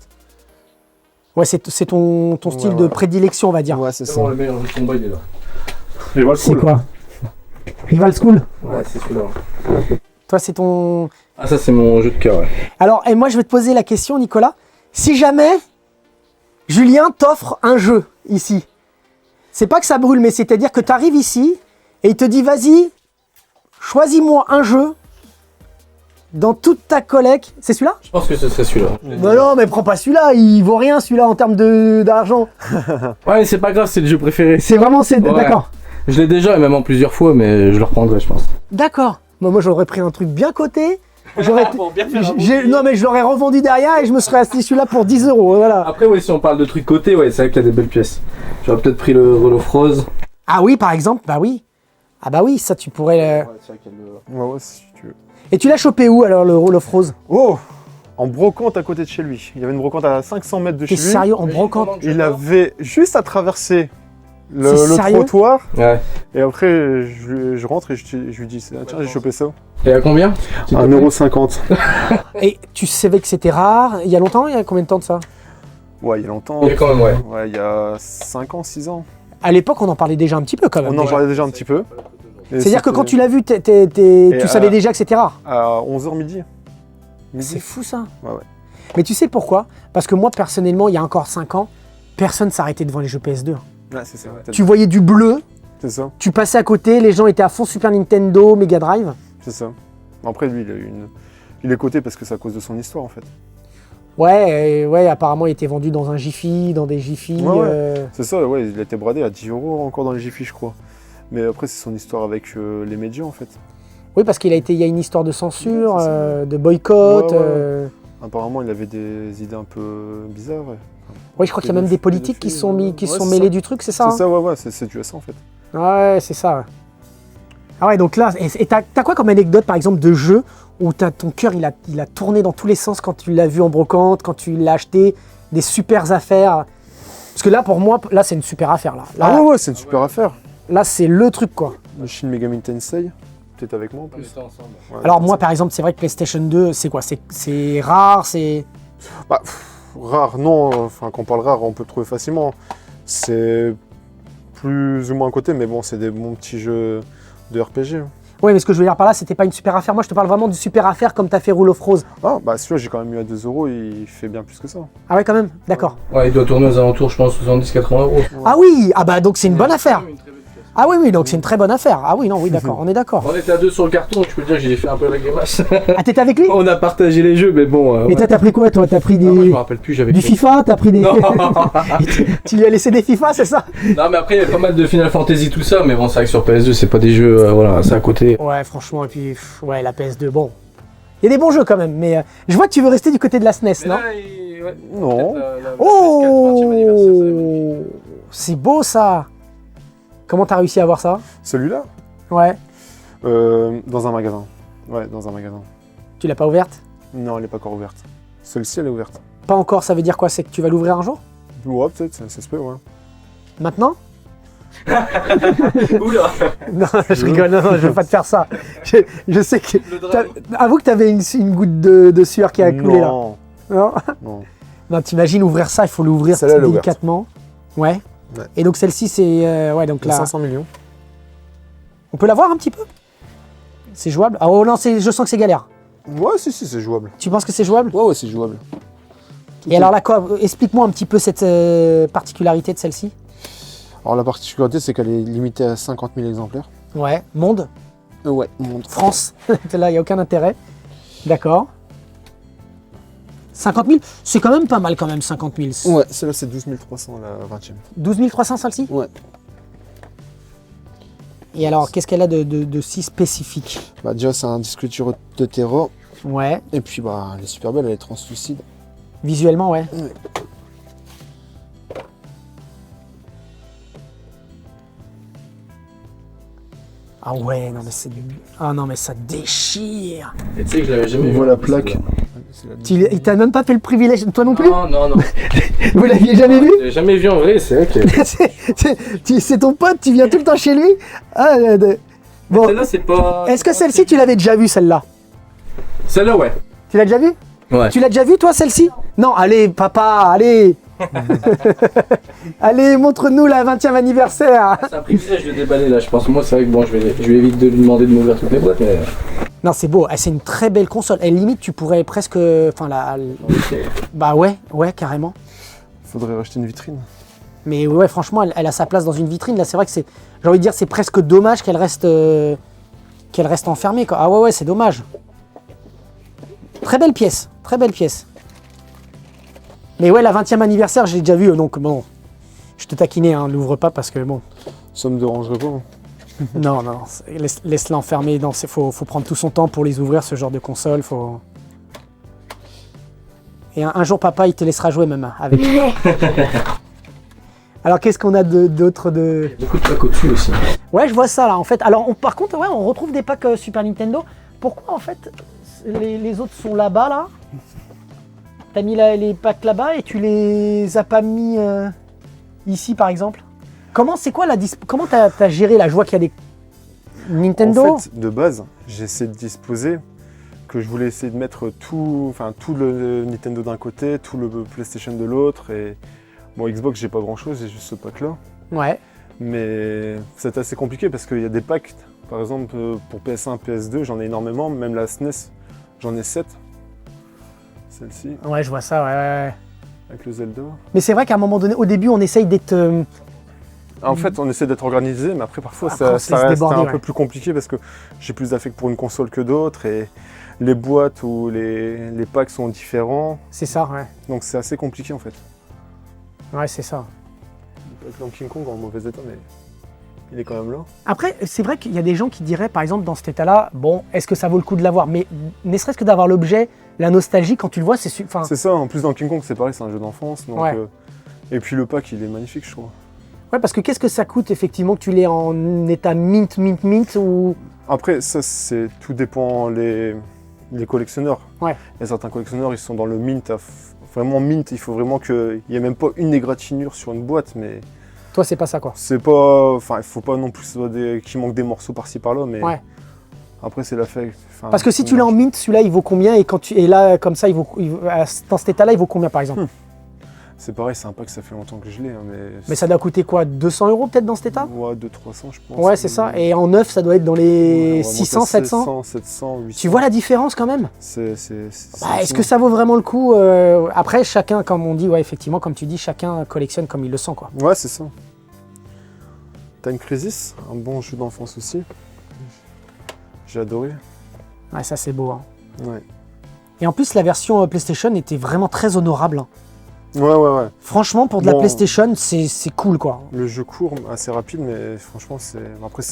Ouais, c'est ton style de prédilection, on va dire. Ouais, c'est C'est ça. bon, le meilleur jeu de combat, il est là. C'est quoi? Rival School. Ouais, c'est celui-là. Toi, c'est ton. Ah, ça, c'est mon jeu de cœur, ouais. Alors, et moi, je vais te poser la question, Nicolas. Si jamais Julien t'offre un jeu ici, c'est pas que ça brûle, mais c'est-à-dire que tu arrives ici et il te dit vas-y, choisis-moi un jeu dans toute ta collecte. C'est celui-là? Je pense que ce serait celui-là. Bah non, mais prends pas celui-là, il vaut rien celui-là en termes d'argent. Ouais, mais c'est pas grave, c'est le jeu préféré. C'est vraiment. Ouais. D'accord. Je l'ai déjà, et même en plusieurs fois, mais je le reprendrai, je pense. D'accord. Moi, j'aurais pris un truc bien coté. J'aurais. Pour bien faire un Non, mais je l'aurais revendu derrière et je me serais acheté celui-là pour 10 €. Voilà. Après, ouais, si on parle de trucs cotés, ouais, c'est vrai qu'il y a des belles pièces. J'aurais peut-être pris le Roll of Rose. Ah oui, par exemple, bah oui. Ah bah oui, ça tu pourrais. c'est vrai qu'il y a le... Ouais, ouais, si tu veux. Et tu l'as chopé où alors le Roll of Rose? Oh! En brocante à côté de chez lui. Il y avait une brocante à 500 mètres de T'es chez lui. sérieux en brocante? Il avait juste à traverser C'est le sérieux? trottoir. Ouais. Et après, je rentre et je lui dis tiens, j'ai chopé ça. Et à combien? 1,50 €. Et tu savais que c'était rare il y a longtemps? Il y a combien de temps de ça? Ouais, il y a longtemps. Il y a quand même, ouais. Ouais, il y a 5 ans, 6 ans. À l'époque, on en parlait déjà un petit peu quand même. On en parlait déjà un petit peu. Et C'est-à-dire que c'était quand tu l'as vu, tu savais déjà que c'était rare. À 11h midi. C'est fou ça. Ouais, ouais. Mais tu sais pourquoi? Parce que moi, personnellement, il y a encore 5 ans, personne s'arrêtait devant les jeux PS2. Ouais, c'est ça. Tu voyais du bleu, C'est ça. tu passais à côté, les gens étaient à fond Super Nintendo, Mega Drive. C'est ça. Après, lui, il est coté parce que c'est à cause de son histoire en fait. Ouais, ouais, apparemment, il était vendu dans un Jiffy, dans des Jiffy. Ouais, ouais. C'est ça, ouais, il a été bradé à 10 € encore dans les Jiffy, je crois. Mais après, c'est son histoire avec les médias en fait. Oui, parce qu'il y a une histoire de censure, de boycott. Ouais, ouais. Apparemment, il avait des idées un peu bizarres. Ouais. Oui, je crois qu'il y a même des politiques qui sont Ouais, sont c'est mêlés ça. du truc, c'est ça? C'est ça, ouais, ouais, c'est du ça en fait. Ouais, c'est ça. Ouais. Ah ouais, donc là, et t'as quoi comme anecdote, par exemple, de jeu où ton cœur, il a tourné dans tous les sens quand tu l'as vu en brocante, quand tu l'as acheté, des super affaires? Parce que là, pour moi, là, c'est une super affaire, là. Là, Ah ouais, c'est une super affaire. là, c'est le truc, quoi. Le Shin Megami Tensei, peut-être avec moi en plus. Ouais, Alors moi, par exemple, c'est vrai que PlayStation 2, c'est quoi? C'est rare, c'est... Bah, rare, non. Enfin, quand on parle rare, on peut le trouver facilement. C'est plus ou moins à côté, mais bon, c'est des bons petits jeux de RPG. Ouais, mais ce que je veux dire par là, c'était pas une super affaire. Moi, je te parle vraiment du super affaire comme t'as fait Rule of Rose. Ah, bah celui-là, j'ai quand même eu à 2 euros, il fait bien plus que ça. Ah ouais, quand même? D'accord. Ouais, il doit tourner aux alentours, je pense, 70-80 euros. Ah oui! Ah bah donc c'est une bonne affaire. Ah oui, oui, donc c'est une très bonne affaire. Ah oui, non, oui, d'accord, on est d'accord. On était à deux sur le carton, je peux te dire que j'ai fait un peu la grimace. Ah, t'étais avec lui? On a partagé les jeux, mais bon. Mais ouais. t'as pris quoi, toi? T'as pris Ah, moi, je me des... rappelle plus, j'avais Du fait- FIFA? T'as pris des... Non. Tu lui as laissé des FIFA, c'est ça? Non, mais après, il y a pas mal de Final Fantasy, tout ça, mais bon, c'est vrai que sur PS2, c'est pas des jeux, voilà, c'est à côté. Ouais, franchement, et puis, ouais, la PS2, bon. Il y a des bons jeux quand même, mais je vois que tu veux rester du côté de la SNES, non? Non. Oh! C'est beau ça! Comment t'as réussi à avoir ça? Celui-là Ouais. Dans un magasin. Ouais, dans un magasin. Tu l'as pas ouverte? Non, elle n'est pas encore ouverte. Celle-ci, elle est ouverte. Pas encore, ça veut dire quoi? C'est que tu vas l'ouvrir un jour? Ouais, peut-être, ça se peut, ouais. Maintenant? Oula. Non, je rigole, non, je veux pas te faire ça. Je sais que... Avoue que t'avais une goutte de sueur qui a coulé là. Non, Non? non. Non, t'imagines ouvrir ça, il faut l'ouvrir Celle-là, elle est ouverte. délicatement. Ouais. Ouais. Et donc celle-ci, c'est... ouais, donc Il y a là... 500 millions. On peut la voir un petit peu? C'est jouable? Ah oh non, je sens que c'est galère. Ouais, si, c'est jouable. Tu penses que c'est jouable? Ouais, c'est jouable. Et alors là, quoi, explique-moi un petit peu cette particularité de celle-ci. Alors, la particularité, c'est qu'elle est limitée à 50 000 exemplaires. Ouais, monde, Ouais, montre. France, là, il n'y a aucun intérêt. D'accord. 50 000, c'est quand même pas mal quand même, 50 000. Ouais, celle-là, c'est 12 300, la 20e. 12 300 celle-ci? Ouais. Et alors, qu'est-ce qu'elle a de si spécifique? Bah, déjà, c'est un disque dur de terreau. Ouais, Et puis, bah, elle est super belle, elle est translucide. visuellement, ouais. Ouais. Ah ouais, non mais c'est... Ah non mais ça déchire. Et tu sais que je l'avais jamais On vu. voit la plaque. Il t'a même pas fait le privilège, toi non plus? Non, non, non. Vous l'aviez jamais vu? Je l'ai jamais vu en vrai, c'est vrai que. C'est ton pote, tu viens tout le temps chez lui? Ah, bon, Celle-là, c'est pas. est-ce que celle-ci, tu l'avais déjà vue, celle-là? Celle-là, ouais. Tu l'as déjà vue? Ouais. Tu l'as déjà vue, toi, celle-ci? Non, allez, papa, allez. Allez, montre-nous la 20e anniversaire. C'est un privilège de déballer là, je pense. Moi, c'est vrai que bon, je vais éviter de lui demander de m'ouvrir toutes les boîtes, mais. Non, c'est beau, c'est une très belle console. Et limite, tu pourrais presque... Enfin, bah ouais, carrément. Faudrait racheter une vitrine. Mais ouais, franchement, elle a sa place dans une vitrine. Là, c'est vrai que c'est... J'ai envie de dire, c'est presque dommage qu'elle reste enfermée, quoi. Ah ouais, c'est dommage. Très belle pièce, très belle pièce. Mais ouais, la 20e anniversaire, j'ai déjà vu, donc bon... Je te taquinais, hein, l'ouvre pas parce que bon... Ça me dérangerait pas. Non, laisse-la enfermer. Non, faut prendre tout son temps pour les ouvrir, ce genre de console. Faut... Et un jour, papa, il te laissera jouer même avec. Alors, qu'est-ce qu'on a d'autre de... Il y a beaucoup de packs au-dessus aussi. Ouais, je vois ça là, en fait. Alors, par contre, ouais, on retrouve des packs Super Nintendo. Pourquoi, en fait, les autres sont là-bas, là? T'as mis les packs là-bas et tu les as pas mis ici, par exemple? Comment t'as géré la joie qu'il y a des Nintendo? En fait, de base, j'ai essayé de disposer que je voulais essayer de mettre tout le Nintendo d'un côté, tout le PlayStation de l'autre. Et bon, Xbox, j'ai pas grand-chose, j'ai juste ce pack-là. Ouais. Mais c'est assez compliqué parce qu'il y a des packs, par exemple, pour PS1, PS2, j'en ai énormément. Même la SNES, j'en ai 7. Celle-ci, Ouais, je vois ça, ouais. avec le Zelda. Mais c'est vrai qu'à un moment donné, au début, on essaye d'être... En fait, on essaie d'être organisé, mais après, parfois, Après, on se ça laisse reste déborder, un ouais. peu plus compliqué parce que j'ai plus d'affect pour une console que d'autres et les boîtes ou les packs sont différents. C'est ça, ouais. Donc, c'est assez compliqué en fait. Ouais, c'est ça. Le pack Donkey Kong en mauvais état, mais il est quand même là. Après, c'est vrai qu'il y a des gens qui diraient, par exemple, dans cet état-là, bon, est-ce que ça vaut le coup de l'avoir? Mais ne serait-ce que d'avoir l'objet, la nostalgie, quand tu le vois, c'est... C'est ça, en plus Donkey Kong, c'est pareil, c'est un jeu d'enfance. Donc, Ouais. et puis le pack, il est magnifique, je trouve. Ouais, parce que qu'est-ce que ça coûte, effectivement, que tu l'aies en état mint, ou... Après, ça, tout dépend les collectionneurs. Ouais. Il y a certains collectionneurs, ils sont dans le mint, vraiment mint. Il faut vraiment qu'il n'y ait même pas une égratignure sur une boîte, mais Toi, c'est pas ça, quoi. c'est pas. Enfin, il faut pas non plus qu'il manque des morceaux par-ci par-là, mais Ouais. après, c'est l'affect. Enfin, Parce que si tu l'as en mint, celui-là, il vaut combien? Et là, comme ça, dans cet état-là, il vaut combien, par exemple? C'est pareil, c'est un pack, ça fait longtemps que je l'ai. Hein, Mais ça doit coûter quoi? 200 € peut-être dans cet état? Ouais, 200-300, je pense. Ouais, c'est ça. Et en neuf, ça doit être dans les Ouais, 600, 700? 700, 800. Tu vois la différence quand même? Est-ce que ça vaut vraiment le coup? Après, chacun, comme on dit, ouais, effectivement, comme tu dis, chacun collectionne comme il le sent, quoi. Ouais, c'est ça. Time Crisis, un bon jeu d'enfance aussi. J'ai adoré. Ouais, ça, c'est beau. Hein. Ouais. Et en plus, la version PlayStation était vraiment très honorable. Hein. Ouais. Franchement, pour de la Bon. PlayStation, c'est cool, quoi. Le jeu court, assez rapide, mais franchement, après,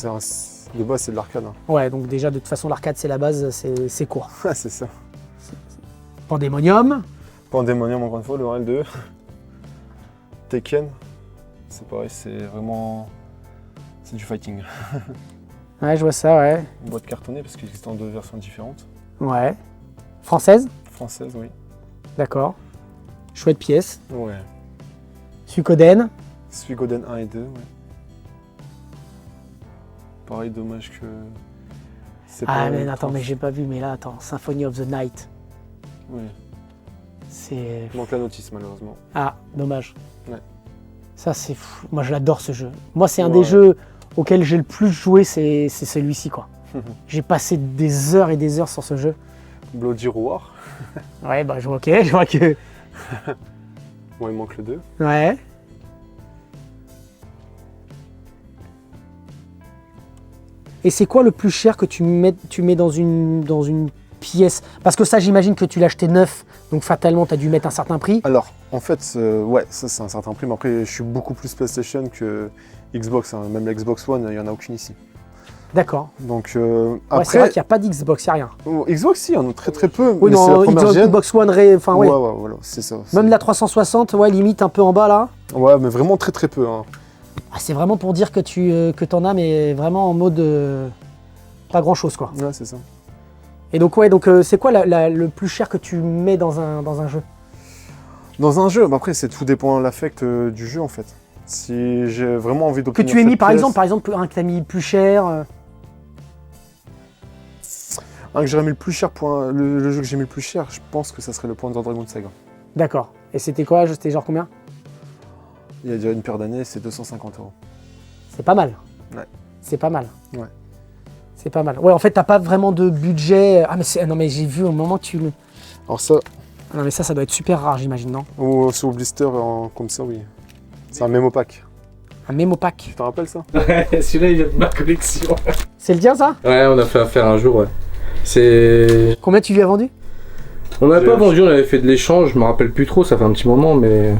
de base, c'est de l'arcade. Hein. Ouais, donc déjà, de toute façon, l'arcade, c'est la base, c'est court. Ouais, c'est ça. Pandemonium. Pandemonium, encore une fois, le 1 et le 2. Tekken, c'est pareil, c'est vraiment. C'est du fighting. Ouais, je vois ça, ouais. Une boîte cartonnée, parce qu'il existe en 2 versions différentes. Ouais. Française? Française, oui. D'accord. Chouette pièce. Ouais. Suikoden. Suikoden 1 et 2, ouais. Pareil, dommage que. c'est Ah, pas mais le attends, temps. mais j'ai pas vu, mais là, attends. Symphony of the Night. Oui. C'est. Il manque la notice, malheureusement. Ah, dommage. Ouais. Ça, c'est fou. Moi, je l'adore, ce jeu. Moi, c'est un Ouais. des jeux auxquels j'ai le plus joué, c'est celui-ci, quoi. J'ai passé des heures et des heures sur ce jeu. Bloody Roar. Ouais, bah, je vois que. Bon, il manque le 2. Ouais. Et c'est quoi le plus cher que tu mets dans une pièce? Parce que ça, j'imagine que tu l'as acheté neuf, donc fatalement, tu as dû mettre un certain prix. Alors, en fait, ouais, ça c'est un certain prix, mais après, je suis beaucoup plus PlayStation que Xbox. Hein. Même la Xbox One, il n'y en a aucune ici. D'accord. Donc, Ouais, c'est après, vrai qu'il n'y a pas d'Xbox, il n'y a rien. Xbox, si, il y en a très peu. Oui, mais c'est la non, première gen. Xbox One, enfin, ouais. Ouais, voilà, c'est ça. Même la 360, ouais, limite un peu en bas, là. Ouais, mais vraiment très peu. Hein. Ah, c'est vraiment pour dire que t'en as, mais vraiment en mode pas grand chose, quoi. Ouais, c'est ça. Et donc, ouais, c'est quoi le plus cher que tu mets dans un jeu? Dans un jeu, bah après, tout dépend de l'affect du jeu, en fait. Si j'ai vraiment envie Que d'obtenir tu aies mis, cette par pièce, exemple, un que t'as mis plus cher. un que j'aurais mis le plus cher le jeu que j'ai mis le plus cher, je pense que ça serait le Panzer Dragoon Saga. D'accord. Et c'était quoi? C'était genre combien? Il y a déjà une paire d'années, c'est 250 €. C'est pas mal. Ouais. C'est pas mal. Ouais. C'est pas mal. Ouais, en fait, t'as pas vraiment de budget. Ah, mais non, mais j'ai vu au moment que tu. Alors ça, Ah, non, mais ça doit être super rare, j'imagine, non? ou sur blister comme ça, oui. C'est un mémo pack. Un mémo pack. Tu te rappelles ça? Ouais, celui-là, il vient de ma collection. C'est le tien, ça? Ouais, on a fait affaire un jour, ouais. C'est. Combien tu lui as vendu? On n'avait pas vendu, on avait fait de l'échange, je me rappelle plus trop, ça fait un petit moment, mais.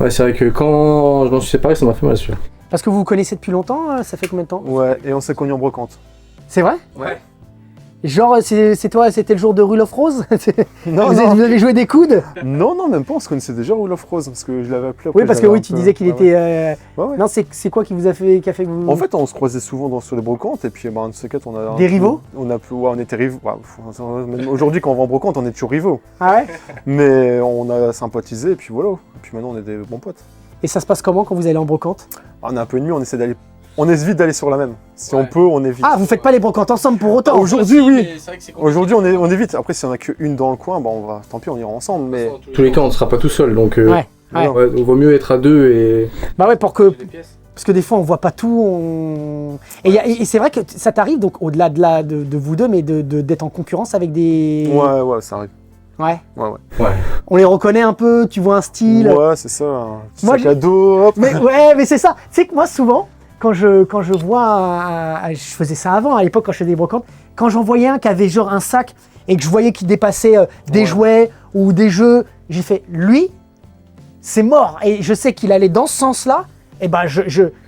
Ouais, c'est vrai que quand je m'en suis séparé, ça m'a fait mal, celui-là. Parce que vous vous connaissez depuis longtemps, ça fait combien de temps? Ouais, et on s'est connus en brocante. C'est vrai? Ouais. Genre, c'est toi, c'était le jour de Rule of Rose? Non, Vous avez joué des coudes? non, même pas, on se connaissait déjà Rule of Rose, parce que je l'avais appelé après. Oui, parce que oui, tu disais qu'il était. Ouais, ouais. Non, c'est quoi qui vous a fait, qui a fait que vous. En fait, on se croisait souvent sur les brocantes, et puis un de ces quatre, on a. Des rivaux? On était rivaux. Même aujourd'hui, quand on va en brocante, on est toujours rivaux. Ah ouais? Mais on a sympathisé, et puis voilà. Et puis maintenant, on est des bons potes. Et ça se passe comment quand vous allez en brocante? On est un peu ennemis, on évite d'aller sur la même. Si on peut, on évite. Ah, vous faites pas les brocantes ensemble pour autant? Aujourd'hui, oui. Aujourd'hui, on évite. Après, s'il y en a qu'une dans le coin, on va. Tant pis, on ira ensemble. Mais Dans tous les cas, on ne sera pas tout seul, donc. Ouais. Ouais, il vaut mieux être à deux et. Bah ouais, parce que des fois on voit pas tout. Et c'est vrai que ça t'arrive, donc au-delà de vous deux, mais d'être en concurrence avec des. ouais, ça arrive. Ouais. Ouais. On les reconnaît un peu, tu vois un style. Ouais, c'est ça. Un petit Moi, sac à dos, hop. Mais ouais, mais c'est ça. Tu sais que moi souvent, quand je vois, je faisais ça avant, à l'époque quand je faisais des brocantes, quand j'en voyais un qui avait genre un sac et que je voyais qu'il dépassait des jouets ou des jeux, j'ai fait lui, c'est mort. Et je sais qu'il allait dans ce sens-là. Et ben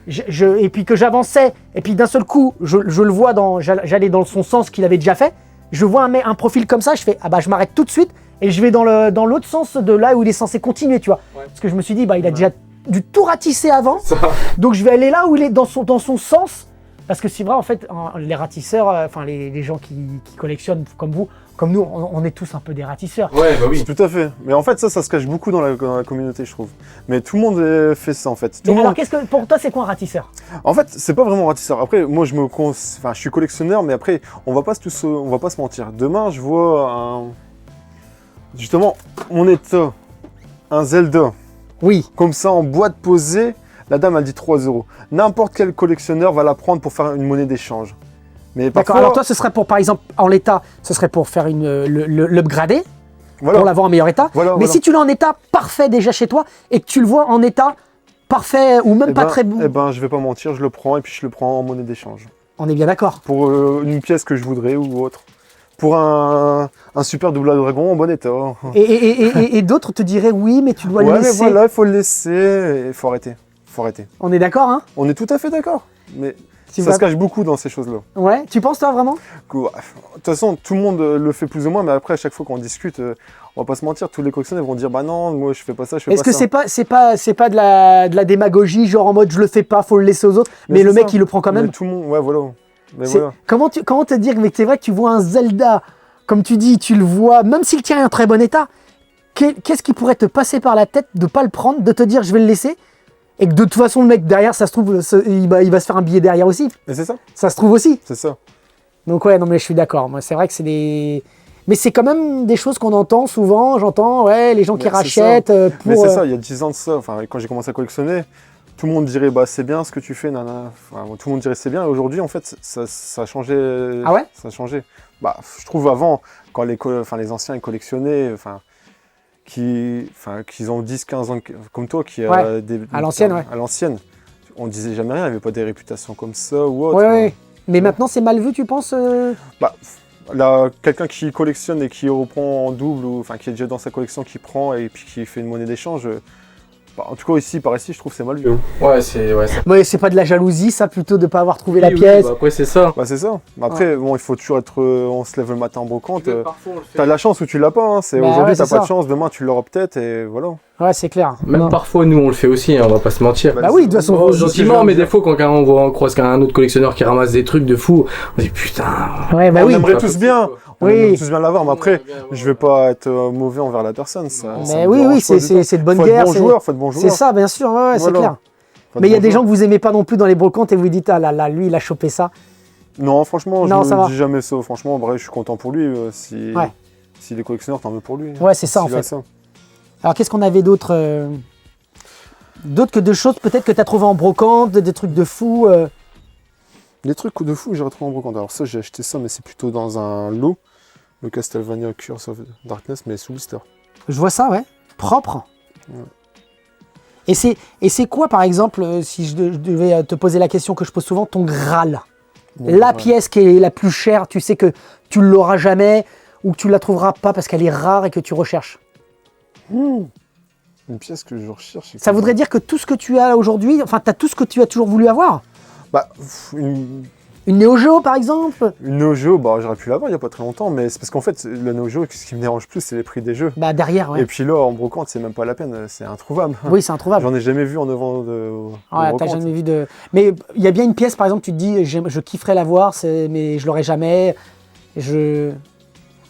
et puis que j'avançais et puis d'un seul coup, je le vois j'allais dans son sens qu'il avait déjà fait. Je vois un profil comme ça, je fais ah bah je m'arrête tout de suite et je vais dans l'autre sens de là où il est censé continuer, tu vois. Ouais. Parce que je me suis dit bah il a déjà dû tout ratisser avant. Ça. Donc je vais aller là où il est dans son sens Parce que c'est vrai, en fait, les ratisseurs, enfin les gens qui collectionnent comme vous, comme nous, on est tous un peu des ratisseurs. Ouais, bah oui. Tout à fait. Mais en fait, ça se cache beaucoup dans la communauté, je trouve. Mais tout le monde fait ça, en fait. Tout Mais le alors, monde- pour toi, c'est quoi un ratisseur? En fait, c'est pas vraiment un ratisseur. Après, moi, je suis collectionneur, mais après, on va pas se mentir. Demain, je vois justement, mon état, un Zelda, Oui. comme ça, en boîte posée. La dame, elle dit 3 €. N'importe quel collectionneur va la prendre pour faire une monnaie d'échange. Mais D'accord. parfois, Alors toi, ce serait pour, par exemple, en l'état, ce serait pour faire l'upgrader, voilà. pour l'avoir en meilleur état. Voilà, Mais voilà. si tu l'as en état parfait déjà chez toi et que tu le vois en état parfait ou même pas très bon, Eh ben, je vais pas mentir, je le prends et puis je le prends en monnaie d'échange. on est bien d'accord. Pour une pièce que je voudrais ou autre. Pour un super double dragon en bon état. Et d'autres te diraient oui, mais tu dois le Ouais, mais laisser. voilà, il faut le laisser. Il faut arrêter. Faut arrêter. On est d'accord, hein? On est tout à fait d'accord. Mais Tu ça vas- se cache beaucoup dans ces choses-là. Ouais, tu penses toi vraiment? De toute façon, tout le monde le fait plus ou moins, mais après, à chaque fois qu'on discute, on va pas se mentir, tous les collectionneurs vont dire bah non, moi je fais pas ça, je fais Est-ce pas que ça. c'est pas de la démagogie, genre en mode je le fais pas, faut le laisser aux autres, mais c'est le mec ça. il le prend quand Mais même? tout le monde, ouais, voilà. Mais C'est- voilà. Comment te dire, mais c'est vrai que tu vois un Zelda, comme tu dis, tu le vois, même s'il tient en très bon état, qu'est-ce qui pourrait te passer par la tête de pas le prendre, de te dire je vais le laisser, et que de toute façon le mec derrière, ça se trouve, il va se faire un billet derrière aussi, Mais c'est ça, ça se trouve aussi. c'est ça. Donc ouais, non mais je suis d'accord, moi c'est vrai que c'est des... Mais c'est quand même des choses qu'on entend souvent, j'entends, ouais, les gens qui Mais c'est rachètent Mais pour... c'est ça, il y a 10 ans de ça, enfin, quand j'ai commencé à collectionner, tout le monde dirait bah c'est bien ce que tu fais, nana. Enfin, tout le monde dirait c'est bien, et aujourd'hui en fait ça a changé. Ah ouais? Ça a changé. Bah, je trouve avant, quand les anciens ils collectionnaient, qu'ils ont 10-15 ans comme toi, qui Ouais, à l'ancienne, ouais. À l'ancienne, on disait jamais rien, il n'y avait pas des réputations comme ça ou autre. Ouais, ouais. Mais maintenant c'est mal vu, tu penses Bah, là, quelqu'un qui collectionne et qui reprend en double, ou enfin qui est déjà dans sa collection, qui prend et puis qui fait une monnaie d'échange, bah, en tout cas ici, par ici, je trouve que c'est mal vu. Ouais, c'est. Ouais, Ouais, c'est pas de la jalousie, ça, plutôt de pas avoir trouvé la Oui, oui, pièce. bah après, c'est ça. Bah c'est ça. Après, bon, il faut toujours être. On se lève le matin en brocante. Parfois, on le fait. T'as de la chance ou tu l'as pas. Hein. Bah Aujourd'hui, ouais, t'as c'est pas ça. de chance. Demain, tu l'auras peut-être et voilà. Ouais, c'est clair. Même Non. parfois, nous, on le fait aussi, hein, on va pas se mentir. Bah oui, de toute façon, Oh, c'est ce que je gentiment, viens de mais dire. des fois, quand on croise un autre collectionneur qui ramasse des trucs de fou, on dit putain. Ouais, bah On oui. aimerait pas tous possible, bien. quoi. On Oui. aimerait tous bien l'avoir, mais après, je vais pas être mauvais envers la personne. Ça Mais me oui, dérange oui, pas du tout. c'est de bonne Faut guerre. être bon joueur, faut être bon C'est joueur. ça, bien sûr, ouais, ouais, c'est Voilà. clair. Faut être Mais il y a bon des gens joueur. que vous aimez pas non plus dans les brocantes et vous dites, ah là là, lui, il a chopé ça. Non, franchement, Non, ça je va. ne dis jamais ça. Franchement, bref, je suis content pour lui. Si Ouais. les collectionneurs, tant mieux pour lui. Ouais, c'est ça, en S'il a fait. ça. Alors, qu'est-ce qu'on avait d'autre d'autres que de choses peut-être que tu as trouvé en brocante, des trucs de fou Des trucs de fou, j'ai retrouvé en brocante. Alors ça, j'ai acheté ça, mais c'est plutôt dans un lot. Le Castlevania Curse of Darkness, mais sous blister. Je vois ça, ouais. Propre. Ouais. Et c'est quoi, par exemple, si je devais te poser la question que je pose souvent, ton Graal? Bon, La ouais. pièce qui est la plus chère, tu sais que tu ne l'auras jamais ou que tu la trouveras pas parce qu'elle est rare et que tu recherches. Une pièce que je recherche. Ça voudrait dire que tout ce que tu as aujourd'hui, enfin, tu as tout ce que tu as toujours voulu avoir. Bah, une Une Neo Geo, par exemple. Neo Geo, bah, j'aurais pu l'avoir il n'y a pas très longtemps, mais c'est parce qu'en fait, le Neo Geo, ce qui me dérange plus, c'est les prix des jeux. Bah, derrière, ouais. Et puis là, en brocante, c'est même pas la peine, c'est introuvable. Oui, c'est introuvable. J'en ai jamais vu en avant de Ouais, t'as brocante. jamais vu de. Mais il y a bien une pièce, par exemple, tu te dis, je kifferais l'avoir, mais je l'aurai jamais.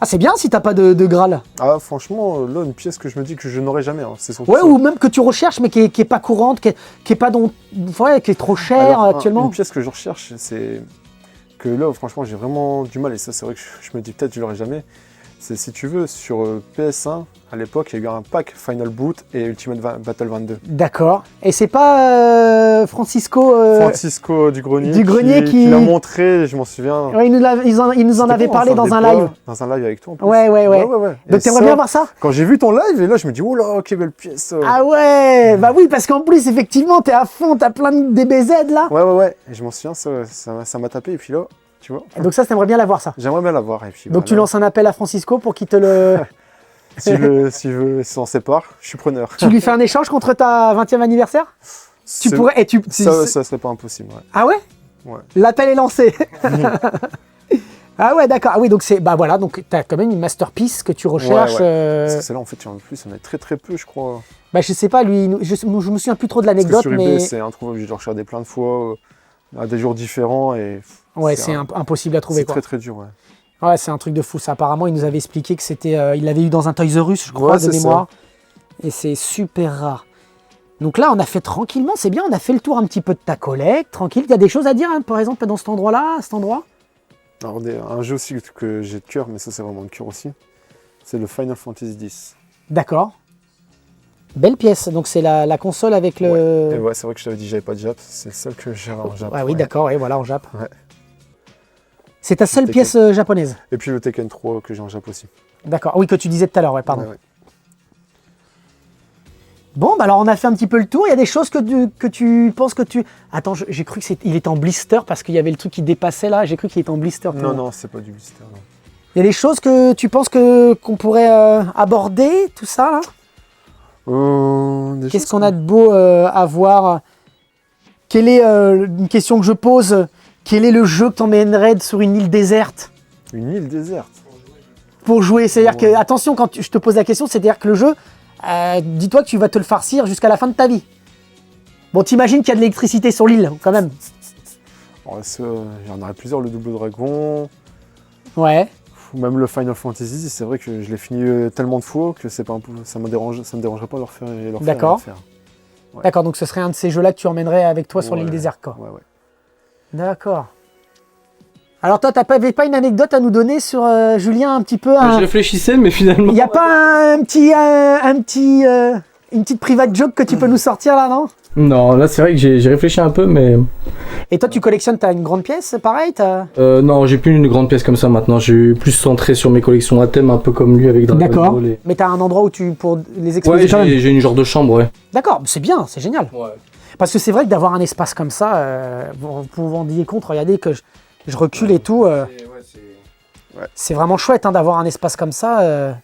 Ah, c'est bien si t'as pas de Graal. Ah, franchement, là, une pièce que je me dis que je n'aurai jamais, hein, c'est surtout Ouais, ça. ou même que tu recherches, mais qui est pas courante, qui est pas ouais, qui est trop chère Alors, actuellement. Une pièce que je recherche, c'est que là, franchement, j'ai vraiment du mal, et ça, c'est vrai que je me dis peut-être que je l'aurai jamais. C'est, si tu veux, sur PS1, à l'époque, il y a eu un pack Final Boot et Ultimate Battle 22. D'accord. Et c'est pas Francisco. Francisco du Grenier, qui- l'a montré, je m'en souviens. Ouais, il nous en C'était avait quand, parlé on dans s'en un faisait live. pas Dans un live avec toi, en plus. Ouais. Et Donc t'aimerais ça, bien voir ça? Quand j'ai vu ton live, et là, je me dis, oh là, quelle belle pièce. Ah ouais, bah oui, parce qu'en plus, effectivement, t'es à fond, t'as plein de DBZ là. Ouais. Et je m'en souviens, ça m'a tapé, et puis là, tu vois, Donc ça, t'aimerais bien l'avoir ça. j'aimerais bien l'avoir. Et puis, Donc tu voilà. lances un appel à Francisco pour qu'il te le... Si on sépare, je suis preneur. Tu lui fais un échange contre ta 20e anniversaire? Tu C'est- pourrais... Et Ça serait pas impossible, ouais. Ah ouais? Ouais. L'appel est lancé. Ah ouais, d'accord. Ah oui, donc c'est... Bah voilà, donc t'as quand même une masterpiece que tu recherches. Parce que celle-là, en fait, il y en a plus, on est très peu, je crois. Bah je sais pas, lui, je me souviens plus trop de Parce que l'anecdote, sur eBay, mais... c'est introuvable, j'ai regardé plein de fois. à des jours différents. Et Ouais, c'est impossible à trouver, c'est quoi. très très dur. Ouais. Ouais, c'est un truc de fou. Ça, apparemment, il nous avait expliqué que c'était, il l'avait eu dans un Toys R Us, je crois, Ouais, de c'est mémoire. Et c'est super rare. Donc là, on a fait tranquillement, c'est bien, on a fait le tour un petit peu de ta collecte, tranquille. Il y a des choses à dire, hein, par exemple, dans cet endroit-là, à cet endroit? Alors, un jeu aussi que j'ai de cœur, mais ça c'est vraiment de cœur aussi, c'est le Final Fantasy X. D'accord. Belle pièce, donc c'est la console avec le... Et ouais, c'est vrai que je t'avais dit que j'avais pas de Jap, c'est le seul que j'ai en Jap. Ah oui, d'accord, et voilà, en Jap. Ouais. C'est ta seule Tekken. pièce japonaise? Et puis le Tekken 3 que j'ai en Jap aussi. D'accord, oui, que tu disais tout à l'heure, ouais, pardon. Ouais, ouais. Bon, bah alors on a fait un petit peu le tour. Il y a des choses que tu penses que tu... Attends, j'ai cru qu'il était en blister parce qu'il y avait le truc qui dépassait là. J'ai cru qu'il était en blister. Non, non, c'est pas du blister, non. Il y a des choses que tu penses qu'on pourrait aborder, tout ça là? Qu'est-ce qu'on a de beau à voir? Quelle est une question que je pose? Quel est le jeu que t'emmènerais sur une île déserte? Une île déserte? Pour jouer, c'est-à-dire que, attention, quand je te pose la question, c'est-à-dire que le jeu, dis-toi que tu vas te le farcir jusqu'à la fin de ta vie. Bon, t'imagines qu'il y a de l'électricité sur l'île, quand même. J'en aurais plusieurs, le Double Dragon, Ouais. ou même le Final Fantasy, c'est vrai que je l'ai fini tellement de fois que c'est pas ça me dérangerait pas de leur faire. D'accord. Ouais. D'accord, donc ce serait un de ces jeux-là que tu emmènerais avec toi sur Ouais. l'île déserte, quoi. Ouais, ouais. D'accord. Alors toi, t'avais pas une anecdote à nous donner sur Julien, un petit peu Je réfléchissais, mais finalement. Il n'y a pas une petite private joke que tu peux nous sortir là, non? Non, là c'est vrai que j'ai réfléchi un peu, mais. Et toi, tu collectionnes, t'as une grande pièce, pareil Non, j'ai plus une grande pièce comme ça maintenant. J'ai plus centré sur mes collections à thème, un peu comme lui avec Dragon D'accord. Ball. Mais t'as un endroit où pour les exposer Ouais, quand même. j'ai une genre de chambre, ouais. D'accord, c'est bien, c'est génial. Ouais. Parce que c'est vrai que d'avoir un espace comme ça, vous vous rendiez compte, regardez que je recule et tout. C'est vraiment chouette hein, d'avoir un espace comme ça.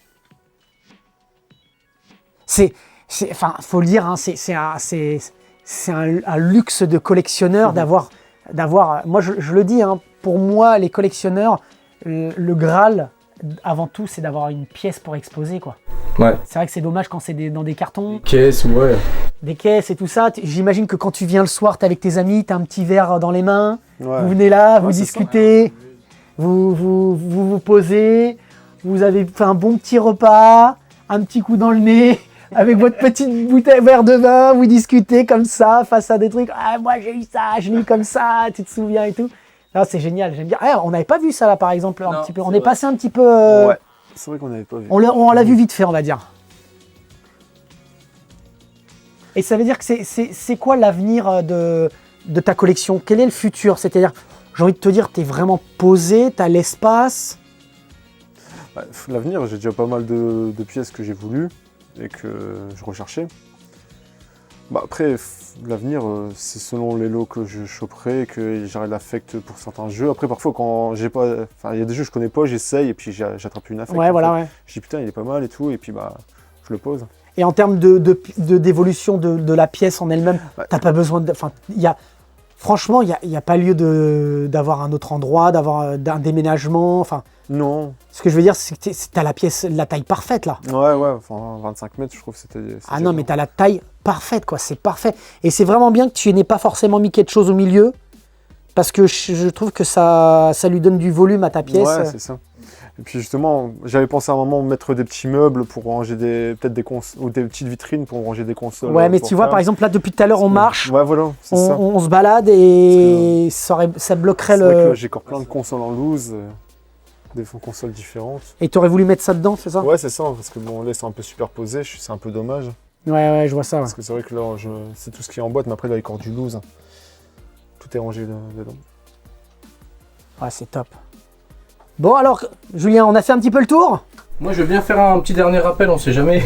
Enfin, faut le dire, hein, c'est un luxe de collectionneur d'avoir. Moi, je le dis, hein, pour moi, les collectionneurs, le Graal, avant tout, c'est d'avoir une pièce pour exposer, quoi. Ouais. C'est vrai que c'est dommage quand c'est dans des cartons, Caisse, ouais. des caisses et tout ça. J'imagine que quand tu viens le soir, t'es avec tes amis, t'as un petit verre dans les mains, Ouais. vous venez là, vous c'est discutez, vous posez, vous avez fait un bon petit repas, un petit coup dans le nez, avec votre petite bouteille verre de vin, vous discutez comme ça, face à des trucs. Ah, moi j'ai eu ça, je l'ai eu comme ça, tu te souviens et tout. Non, c'est génial, j'aime bien. Ah, on n'avait pas vu ça là par exemple, un Non, petit peu. c'est On est vrai. passé un petit peu. Ouais, c'est vrai qu'on n'avait pas vu. On l'a vu vite fait, on va dire. Et ça veut dire que c'est quoi l'avenir de ta collection? Quel est le futur? C'est-à-dire, j'ai envie de te dire, tu es vraiment posé, tu as l'espace. Ouais, l'avenir, j'ai déjà pas mal de pièces que j'ai voulu et que je recherchais. Bah après, l'avenir, c'est selon les lots que je choperai, que j'aurai l'affect pour certains jeux. Après, parfois, quand j'ai pas... Enfin, il y a des jeux que je connais pas, j'essaye et puis j'attrape une affect. Ouais, voilà, fait. ouais. Je dis putain, il est pas mal et tout, et puis bah, je le pose. Et en termes d'évolution de la pièce en elle-même, Ouais. t'as pas besoin de... Enfin, franchement, il n'y a pas lieu d'avoir un autre endroit, d'avoir d'un déménagement. Enfin, Non. ce que je veux dire, c'est que t'as la pièce, la taille parfaite là. Ouais, enfin, 25 mètres, je trouve que c'était... Ah non, mais t'as la taille parfaite, quoi, c'est parfait. Et c'est vraiment bien que tu n'aies pas forcément mis quelque chose au milieu, parce que je trouve que ça lui donne du volume à ta pièce. Ouais, c'est ça. Et puis justement, j'avais pensé à un moment mettre des petits meubles pour ranger peut-être des consoles, ou des petites vitrines pour ranger des consoles. Ouais, mais tu vois, par exemple, là, depuis tout à l'heure, on marche, Ouais, voilà, c'est ça. on se balade et ça bloquerait C'est vrai que le... là, j'ai encore plein de consoles en loose, des consoles différentes. Et tu aurais voulu mettre ça dedans, c'est ça? Ouais, c'est ça, parce que bon, là, c'est un peu superposé, c'est un peu dommage. Ouais, je vois ça. Ouais. Parce que c'est vrai que là, c'est tout ce qui est en boîte, mais après, là, il y a encore du loose. Tout est rangé dedans. Ouais, c'est top. Bon, alors, Julien, on a fait un petit peu le tour? Moi, je veux bien faire un petit dernier rappel, on sait jamais.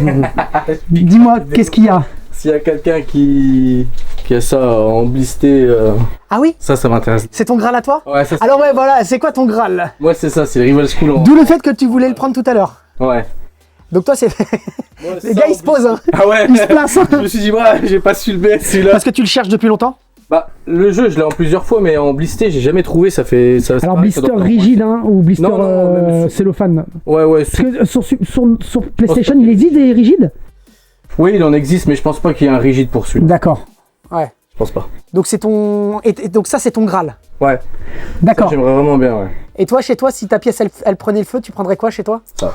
Dis-moi, qu'est-ce qu'il y a? S'il y a quelqu'un qui a ça en blisté, Ah oui? ça m'intéresse. C'est ton Graal à toi? Ouais, ça, Alors ouais, voilà, c'est quoi ton Graal là? moi, c'est ça, c'est le Rival School. D'où le fait que tu voulais le prendre tout à l'heure. Ouais. Donc toi, c'est... Les gars, ils se posent, hein. Ah ouais. Ils se placent. Je me suis dit, ouais, j'ai pas su le mettre celui-là. Parce que tu le cherches depuis longtemps? Bah, le jeu, je l'ai en plusieurs fois, mais en blisté, j'ai jamais trouvé. Ça fait. Ça, Alors pareil, blister ça doit- rigide hein, ou blister Non, même sur- cellophane. Ouais, ouais. Parce que sur PlayStation, il existe des rigides? Oui, il en existe, mais je pense pas qu'il y ait un rigide pour celui-là. D'accord. Ouais. Je pense pas. Donc c'est ton... Et donc ça, c'est ton Graal. Ouais, ça, D'accord. j'aimerais vraiment bien, ouais. Et toi, chez toi, si ta pièce, elle prenait le feu, tu prendrais quoi chez toi? Ça.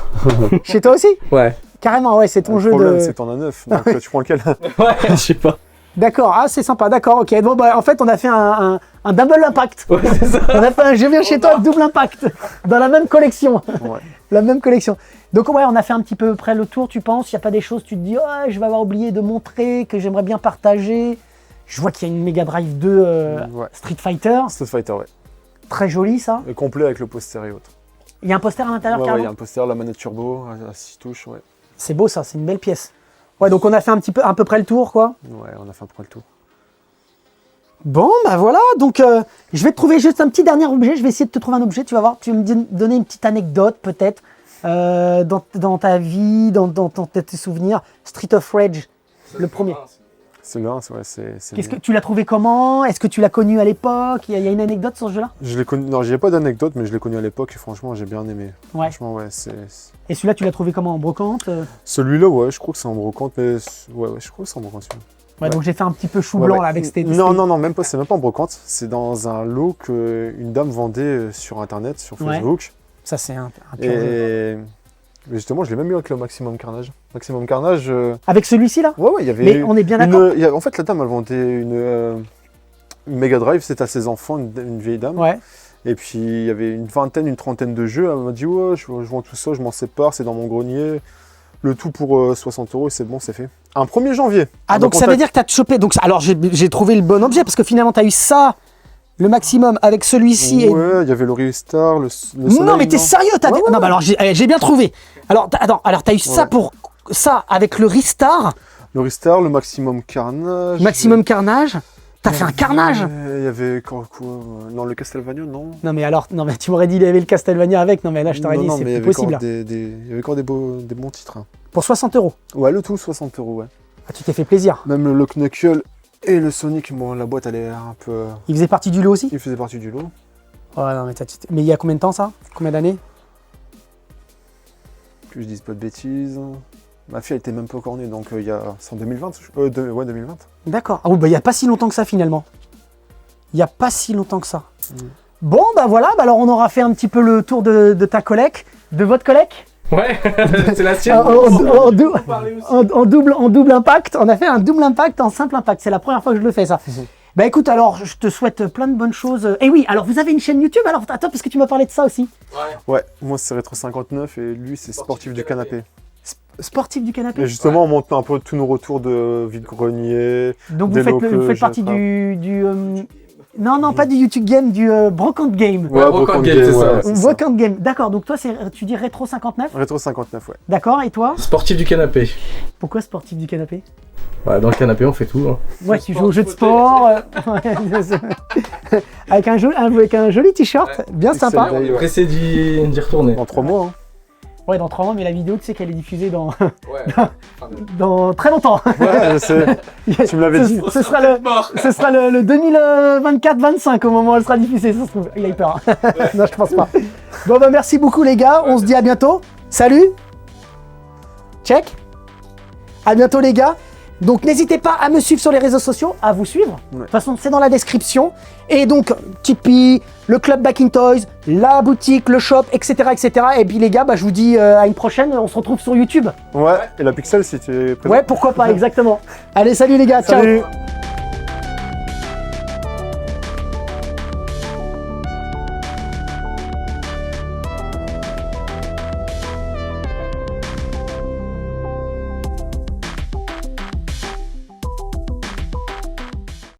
Chez toi aussi? Ouais. Carrément, ouais, c'est ton Le jeu problème, de... c'est que t'en as 9, donc tu prends lequel? Ouais, je sais pas. D'accord, ah c'est sympa, d'accord, ok. Bon bah en fait on a fait un double impact. Ouais, c'est ça. On a fait un je viens chez toi double impact dans la même collection. Ouais. La même collection. Donc ouais, on a fait un petit peu près le tour, tu penses? Il n'y a pas des choses, tu te dis, oh, je vais avoir oublié de montrer, que j'aimerais bien partager. Je vois qu'il y a une Mega Drive 2 Ouais. Street Fighter, Street Fighter, ouais. très joli ça. Et complet avec le poster et autres. Il y a un poster à l'intérieur Ouais, il y carrément. a un poster, la manette turbo, à 6 touches, ouais. C'est beau ça, c'est une belle pièce. Ouais, donc on a fait un petit peu, à peu près le tour quoi. Ouais, on a fait un peu le tour. Bon, bah voilà, donc je vais te trouver juste un petit dernier objet, je vais essayer de te trouver un objet, tu vas voir, tu vas me donner une petite anecdote peut-être dans ta vie, dans tes souvenirs. Street of Rage, le premier. C'est le 1, ouais, c'est Qu'est-ce que tu l'as trouvé comment? Est-ce que tu l'as connu à l'époque? Il y a une anecdote sur ce jeu-là? Je l'ai connu, non, j'ai pas d'anecdote, mais je l'ai connu à l'époque et franchement, j'ai bien aimé. Ouais. Franchement, ouais, Et celui-là, tu l'as trouvé comment? En brocante? Celui-là, ouais, je crois que c'est en brocante, mais ouais, je crois que c'est en brocante celui-là. Ouais, donc j'ai fait un petit peu chou Ouais, blanc ouais. là avec ces... Non, même pas, c'est même pas en brocante. C'est dans un lot qu'une dame vendait sur internet, sur Ouais. Facebook. Ça, c'est un pur jeu. Et justement, je l'ai même eu avec le Maximum Carnage. Maximum Carnage, Avec celui-ci là? ouais, il y avait. Mais on est bien d'accord. En fait, la dame, elle vendait une Mega Drive, c'était à ses enfants, une vieille dame. Ouais. Et puis, il y avait une vingtaine, une trentaine de jeux. Elle m'a dit, ouais, je vends tout ça, je m'en sépare, c'est dans mon grenier. Le tout pour 60 € et c'est bon, c'est fait. Un 1er janvier. Ah, donc ça veut dire que tu as chopé. Donc, alors j'ai trouvé le bon objet parce que finalement, tu as eu ça, le Maximum, avec celui-ci. Ouais, il y avait le Ristar, le Non, Soleil, mais t'es sérieux? Ouais, Non, bah alors j'ai bien trouvé. Alors, t'as eu ça Ouais. pour ça avec le Ristar, Le Ristar, le Maximum Carnage. Maximum Carnage. T'as fait un carnage? Il y avait quoi, non, le Castlevania, non. Non, mais alors, non, mais tu m'aurais dit il y avait le Castlevania avec. Non, mais là, je t'aurais dit Non, c'est mais il y plus avait possible. encore Là. il y avait encore des bons titres. Hein. Pour 60 €. Ouais, le tout, 60 €, ouais. Ah, tu t'es fait plaisir. Même le Lock Knuckle et le Sonic, bon, la boîte, elle est un peu. Il faisait partie du lot aussi? Il faisait partie du lot. Ouais, non, mais il y a combien de temps ça? Combien d'années? Que je dise pas de bêtises. Ma fille, elle était même pas encore née, donc c'est en 2020. Ouais, 2020. D'accord. Ah, oui, bah, il n'y a pas si longtemps que ça finalement. Il n'y a pas si longtemps que ça. Mm. Bon, bah voilà, bah, alors on aura fait un petit peu le tour de ta collecte, de votre collecte. Ouais, c'est la sienne. En double impact. On a fait un double impact en simple impact. C'est la première fois que je le fais, ça. Bah écoute, alors je te souhaite plein de bonnes choses. Et oui, alors vous avez une chaîne YouTube? Alors attends, parce que tu m'as parlé de ça aussi. Ouais, moi, c'est Rétro 59 et lui, c'est Sportif du Canapé. Sportif du canapé. Et justement, on monte un peu tous nos retours de vide-grenier. Donc des vous lots faites que partie j'attrape. non, pas du YouTube Game, du Brocante Game. Ouais, Brocante Game, c'est ça. c'est ça. Brocante Game, d'accord. Donc toi, tu dis Rétro 59? Rétro 59, ouais. D'accord, et toi? Sportif du canapé. Pourquoi Sportif du canapé? Ouais, dans le canapé, on fait tout. Hein. Ouais, tu joues aux jeux de sport. Ouais, avec un joli t-shirt, bien sympa. Excellent. On est pressé d'y retourner. En 3 mois, hein. Ouais, dans 3 mois, mais la vidéo, tu sais qu'elle est diffusée dans, Ouais. dans très longtemps. Ouais, je sais. Tu me l'avais dit. Ce sera le 2024-25 au moment où elle sera diffusée, ça se trouve. Il a eu peur. Non, je pense pas. Bon, bah merci beaucoup les gars, on se dit à bientôt. Salut. Check. À bientôt les gars. Donc n'hésitez pas à me suivre sur les réseaux sociaux, à vous suivre. De toute façon, c'est dans la description. Et donc, Tipeee, le club Back in Toys, la boutique, le shop, etc. etc. Et puis les gars, bah, je vous dis à une prochaine, on se retrouve sur YouTube. Ouais, et la Pixel, si tu es présent. Ouais, pourquoi pas, exactement. Allez, salut les gars, ciao. Salut.